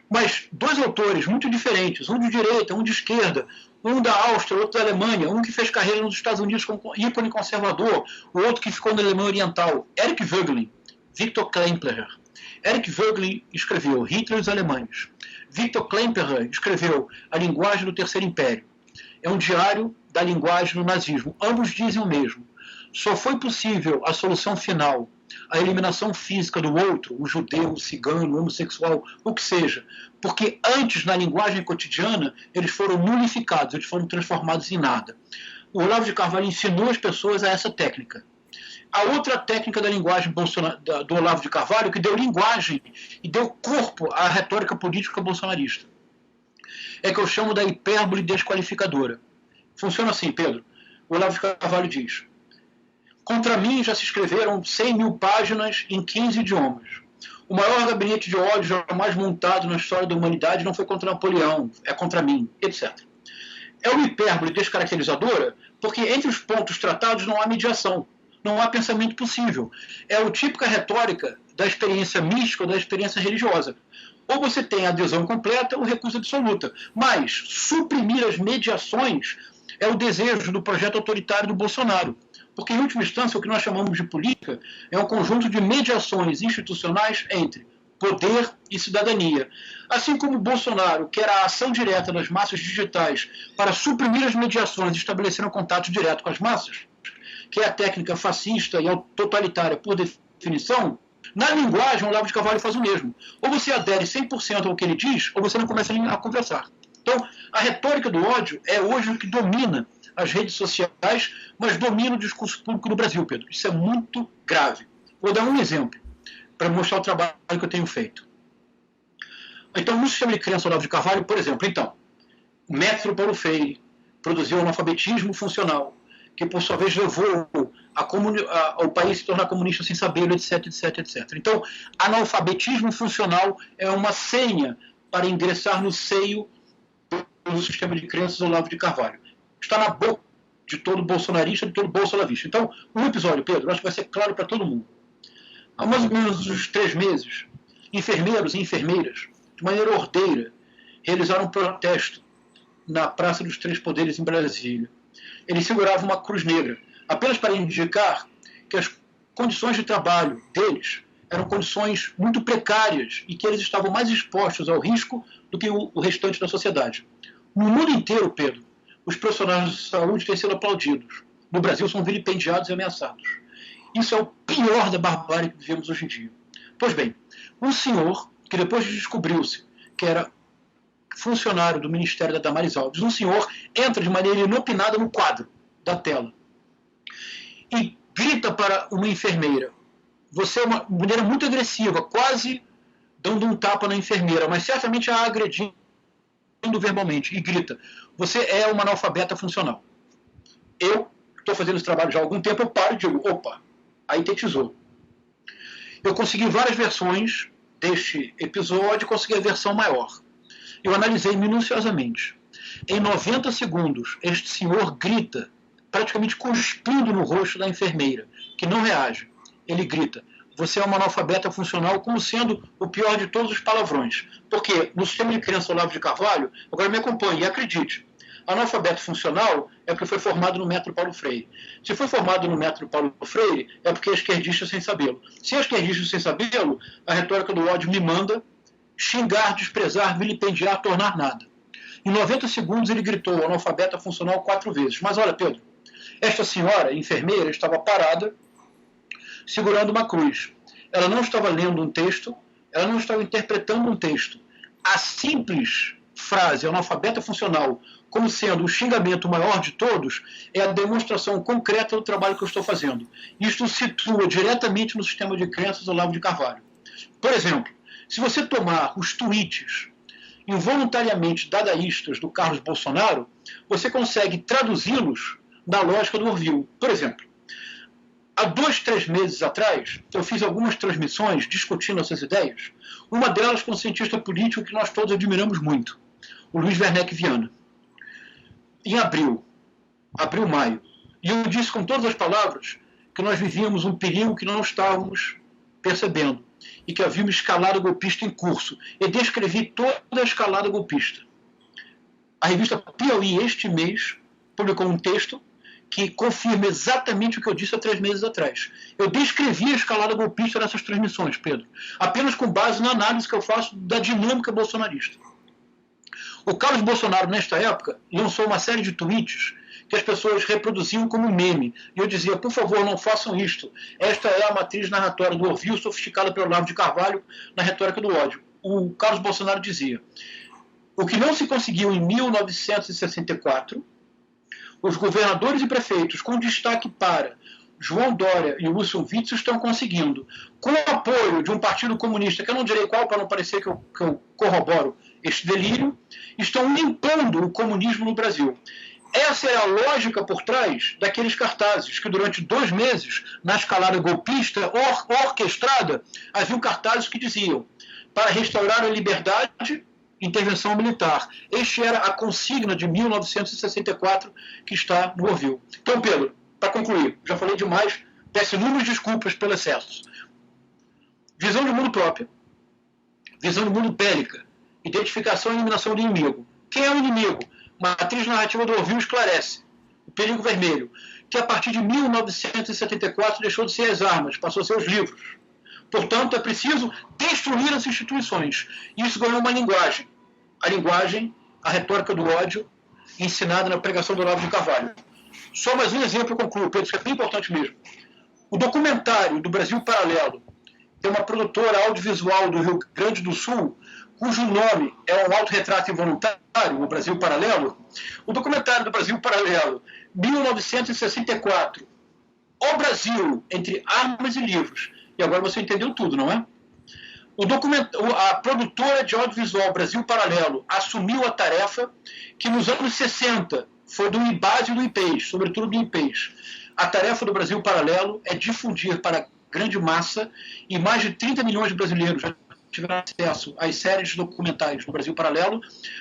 Mas dois autores muito diferentes, um de direita, um de esquerda, um da Áustria, outro da Alemanha, um que fez carreira nos Estados Unidos como ícone conservador, o outro que ficou na Alemanha Oriental, Eric Voegelin, Viktor Klemperer. Eric Voegelin escreveu Hitler e os Alemães. Viktor Klemperer escreveu A Linguagem do Terceiro Império. É um diário da linguagem do nazismo. Ambos dizem o mesmo. Só foi possível a solução final, a eliminação física do outro, o judeu, o cigano, o homossexual, o que seja, porque antes, na linguagem cotidiana, eles foram nulificados, eles foram transformados em nada. O Olavo de Carvalho ensinou as pessoas a essa técnica. A outra técnica da linguagem do Olavo de Carvalho, que deu linguagem e deu corpo à retórica política bolsonarista, é que eu chamo da hipérbole desqualificadora. Funciona assim, Pedro. O Olavo de Carvalho diz: contra mim já se escreveram 100.000 páginas em 15 idiomas. O maior gabinete de ódio jamais montado na história da humanidade não foi contra Napoleão, é contra mim, etc. É uma hipérbole descaracterizadora porque entre os pontos tratados não há mediação, não há pensamento possível. É a típica retórica da experiência mística ou da experiência religiosa. Ou você tem adesão completa ou recusa absoluta. Mas suprimir as mediações é o desejo do projeto autoritário do Bolsonaro. Porque, em última instância, o que nós chamamos de política é um conjunto de mediações institucionais entre poder e cidadania. Assim como o Bolsonaro quer a ação direta das massas digitais para suprimir as mediações e estabelecer um contato direto com as massas, que é a técnica fascista e totalitária por definição, na linguagem o Olavo de Carvalho faz o mesmo. Ou você adere 100% ao que ele diz, ou você não começa a conversar. Então, a retórica do ódio é hoje o que domina as redes sociais, mas domina o discurso público no Brasil, Pedro. Isso é muito grave. Vou dar um exemplo para mostrar o trabalho que eu tenho feito. Então, no sistema de crença Olavo de Carvalho, por exemplo, o método Paulo Freire produziu o analfabetismo funcional, que por sua vez levou o país se tornar comunista sem saber, etc, etc, etc. Então, analfabetismo funcional é uma senha para ingressar no seio do sistema de crenças Olavo de Carvalho. Está na boca de todo bolsonarista, de todo bolsolavista. Então, um episódio, Pedro, acho que vai ser claro para todo mundo. Há mais ou menos uns 3 meses, enfermeiros e enfermeiras, de maneira ordeira, realizaram um protesto na Praça dos Três Poderes, em Brasília. Eles seguravam uma cruz negra, apenas para indicar que as condições de trabalho deles eram condições muito precárias e que eles estavam mais expostos ao risco do que o restante da sociedade. No mundo inteiro, Pedro, os profissionais de saúde têm sido aplaudidos. No Brasil são vilipendiados e ameaçados. Isso é o pior da barbárie que vivemos hoje em dia. Pois bem, um senhor, que depois descobriu-se que era funcionário do Ministério da Damares Alves, um senhor entra de maneira inopinada no quadro da tela e grita para uma enfermeira. Você é uma maneira muito agressiva, quase dando um tapa na enfermeira, mas certamente a agredindo verbalmente, e grita: você é uma analfabeta funcional. Eu estou fazendo esse trabalho já há algum tempo, eu paro e digo: opa, aí tetizou. Eu consegui várias versões deste episódio, consegui a versão maior. Eu analisei minuciosamente. Em 90 segundos, este senhor grita, praticamente cuspindo no rosto da enfermeira, que não reage. Ele grita: você é uma analfabeta funcional, como sendo o pior de todos os palavrões. Porque no sistema de crença Olavo de Carvalho, agora me acompanhe e acredite, analfabeto funcional é porque foi formado no método Paulo Freire. Se foi formado no método Paulo Freire, é porque é esquerdista sem sabê-lo. Se é esquerdista sem sabê-lo, a retórica do ódio me manda xingar, desprezar, vilipendiar, tornar nada. Em 90 segundos ele gritou analfabeta funcional 4 vezes. Mas olha, Pedro, esta senhora, enfermeira, estava parada, segurando uma cruz. Ela não estava lendo um texto, ela não estava interpretando um texto. A simples frase analfabeta funcional, como sendo o xingamento maior de todos, é a demonstração concreta do trabalho que eu estou fazendo. Isto situa diretamente no sistema de crenças Olavo de Carvalho. Por exemplo, se você tomar os tweets involuntariamente dadaístas do Carlos Bolsonaro, você consegue traduzi-los na lógica do Orville. Por exemplo, há 2, 3 meses atrás, eu fiz algumas transmissões discutindo essas ideias, uma delas com um cientista político que nós todos admiramos muito, o Luiz Werneck Viana. Em abril, maio, e eu disse com todas as palavras que nós vivíamos um perigo que não estávamos percebendo, e que havia uma escalada golpista em curso. Eu descrevi toda a escalada golpista. A revista Piauí, este mês, publicou um texto que confirma exatamente o que eu disse há 3 meses atrás. Eu descrevi a escalada golpista nessas transmissões, Pedro, apenas com base na análise que eu faço da dinâmica bolsonarista. O Carlos Bolsonaro, nesta época, lançou uma série de tweets que as pessoas reproduziam como meme. E eu dizia: por favor, não façam isto. Esta é a matriz narratória do Orville, sofisticada pelo Olavo de Carvalho na retórica do ódio. O Carlos Bolsonaro dizia: o que não se conseguiu em 1964, os governadores e prefeitos, com destaque para João Dória e Wilson Witzel, estão conseguindo, com o apoio de um partido comunista, que eu não direi qual para não parecer que eu corroboro este delírio, estão limpando o comunismo no Brasil. Essa é a lógica por trás daqueles cartazes que durante 2 meses, na escalada golpista orquestrada, haviam cartazes que diziam: para restaurar a liberdade, intervenção militar. Este era a consigna de 1964 que está no Orville. Então, Pedro, para concluir, já falei demais, peço inúmeras desculpas pelo excesso. Visão de mundo própria, visão de mundo bélica, identificação e eliminação do inimigo. Quem é o inimigo? Matriz narrativa do Orville esclarece o perigo vermelho, que a partir de 1974 deixou de ser as armas, passou a ser os livros. Portanto, é preciso destruir as instituições. E isso ganhou uma linguagem. A linguagem, a retórica do ódio, ensinada na pregação do Olavo de Carvalho. Só mais um exemplo eu concluo, Pedro, isso é bem importante mesmo. O documentário do Brasil Paralelo tem uma produtora audiovisual do Rio Grande do Sul, cujo nome é um autorretrato involuntário, o Brasil Paralelo. O documentário do Brasil Paralelo, 1964, O Brasil, entre armas e livros. E agora você entendeu tudo, não é? A produtora de audiovisual Brasil Paralelo assumiu a tarefa que nos anos 60 foi do IBAS e do IPES, sobretudo do IPES. A tarefa do Brasil Paralelo é difundir para a grande massa, e mais de 30 milhões de brasileiros já tiveram acesso às séries documentais do Brasil Paralelo,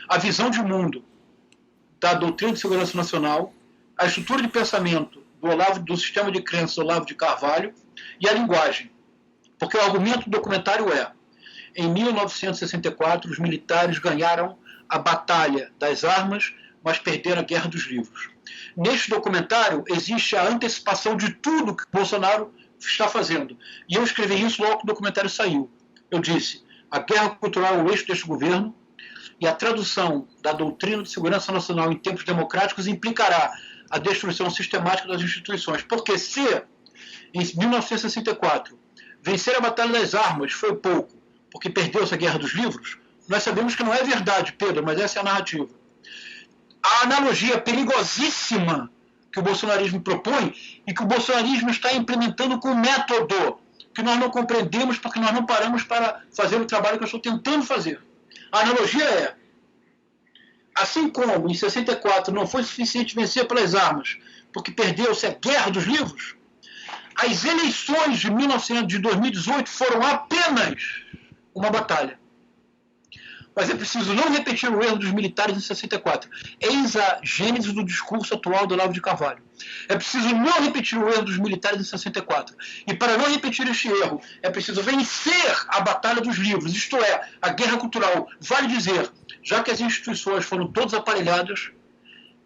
a visão de mundo da doutrina de segurança nacional, a estrutura de pensamento do sistema de crença Olavo de Carvalho e a linguagem. Porque o argumento do documentário é: em 1964, os militares ganharam a batalha das armas, mas perderam a guerra dos livros. Neste documentário existe a antecipação de tudo que Bolsonaro está fazendo. E eu escrevi isso logo que o documentário saiu. Eu disse: a guerra cultural é o eixo deste governo, e a tradução da doutrina de segurança nacional em tempos democráticos implicará a destruição sistemática das instituições. Porque se, em 1964, vencer a batalha das armas foi pouco, porque perdeu-se a guerra dos livros, nós sabemos que não é verdade, Pedro, mas essa é a narrativa. A analogia perigosíssima que o bolsonarismo propõe e que o bolsonarismo está implementando com método que nós não compreendemos porque nós não paramos para fazer o trabalho que eu estou tentando fazer. A analogia é: assim como em 64 não foi suficiente vencer pelas armas porque perdeu-se a guerra dos livros, as eleições de 2018 foram apenas uma batalha. Mas é preciso não repetir o erro dos militares em 64. Eis a gênese do discurso atual do Olavo de Carvalho. É preciso não repetir o erro dos militares em 64. E para não repetir este erro, é preciso vencer a batalha dos livros, isto é, a guerra cultural. Vale dizer, já que as instituições foram todas aparelhadas,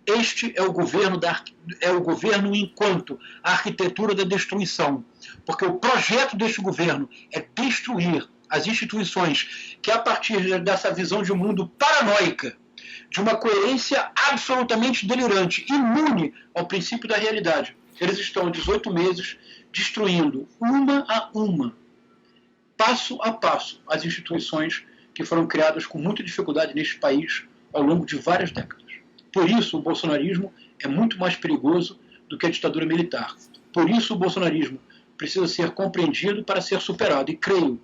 este é o governo enquanto a arquitetura da destruição. Porque o projeto deste governo é destruir as instituições que, a partir dessa visão de um mundo paranoica, de uma coerência absolutamente delirante, imune ao princípio da realidade, eles estão há 18 meses destruindo, uma a uma, passo a passo, as instituições que foram criadas com muita dificuldade neste país ao longo de várias décadas. Por isso, o bolsonarismo é muito mais perigoso do que a ditadura militar. Por isso, o bolsonarismo precisa ser compreendido para ser superado. E creio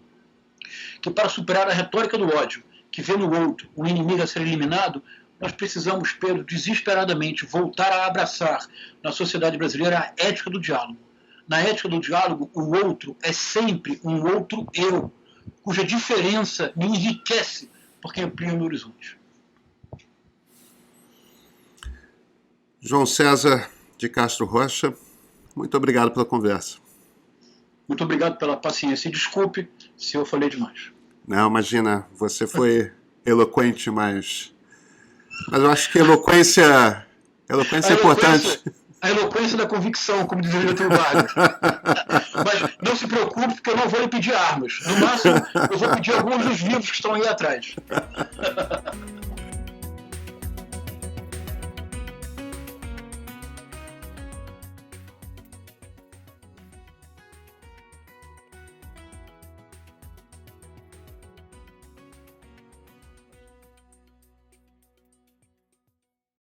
que, para superar a retórica do ódio, que vê no outro um inimigo a ser eliminado, nós precisamos, Pedro, desesperadamente voltar a abraçar na sociedade brasileira a ética do diálogo. Na ética do diálogo, o outro é sempre um outro eu, cuja diferença me enriquece porque amplia o meu horizonte. João César de Castro Rocha, muito obrigado pela conversa. Muito obrigado pela paciência e desculpe se eu falei demais. Não, imagina, você foi eloquente, mas eu acho que eloquência é importante. A eloquência da convicção, como dizia o Getúlio Vargas. Mas não se preocupe, porque eu não vou lhe pedir armas. No máximo, eu vou pedir alguns dos livros que estão aí atrás.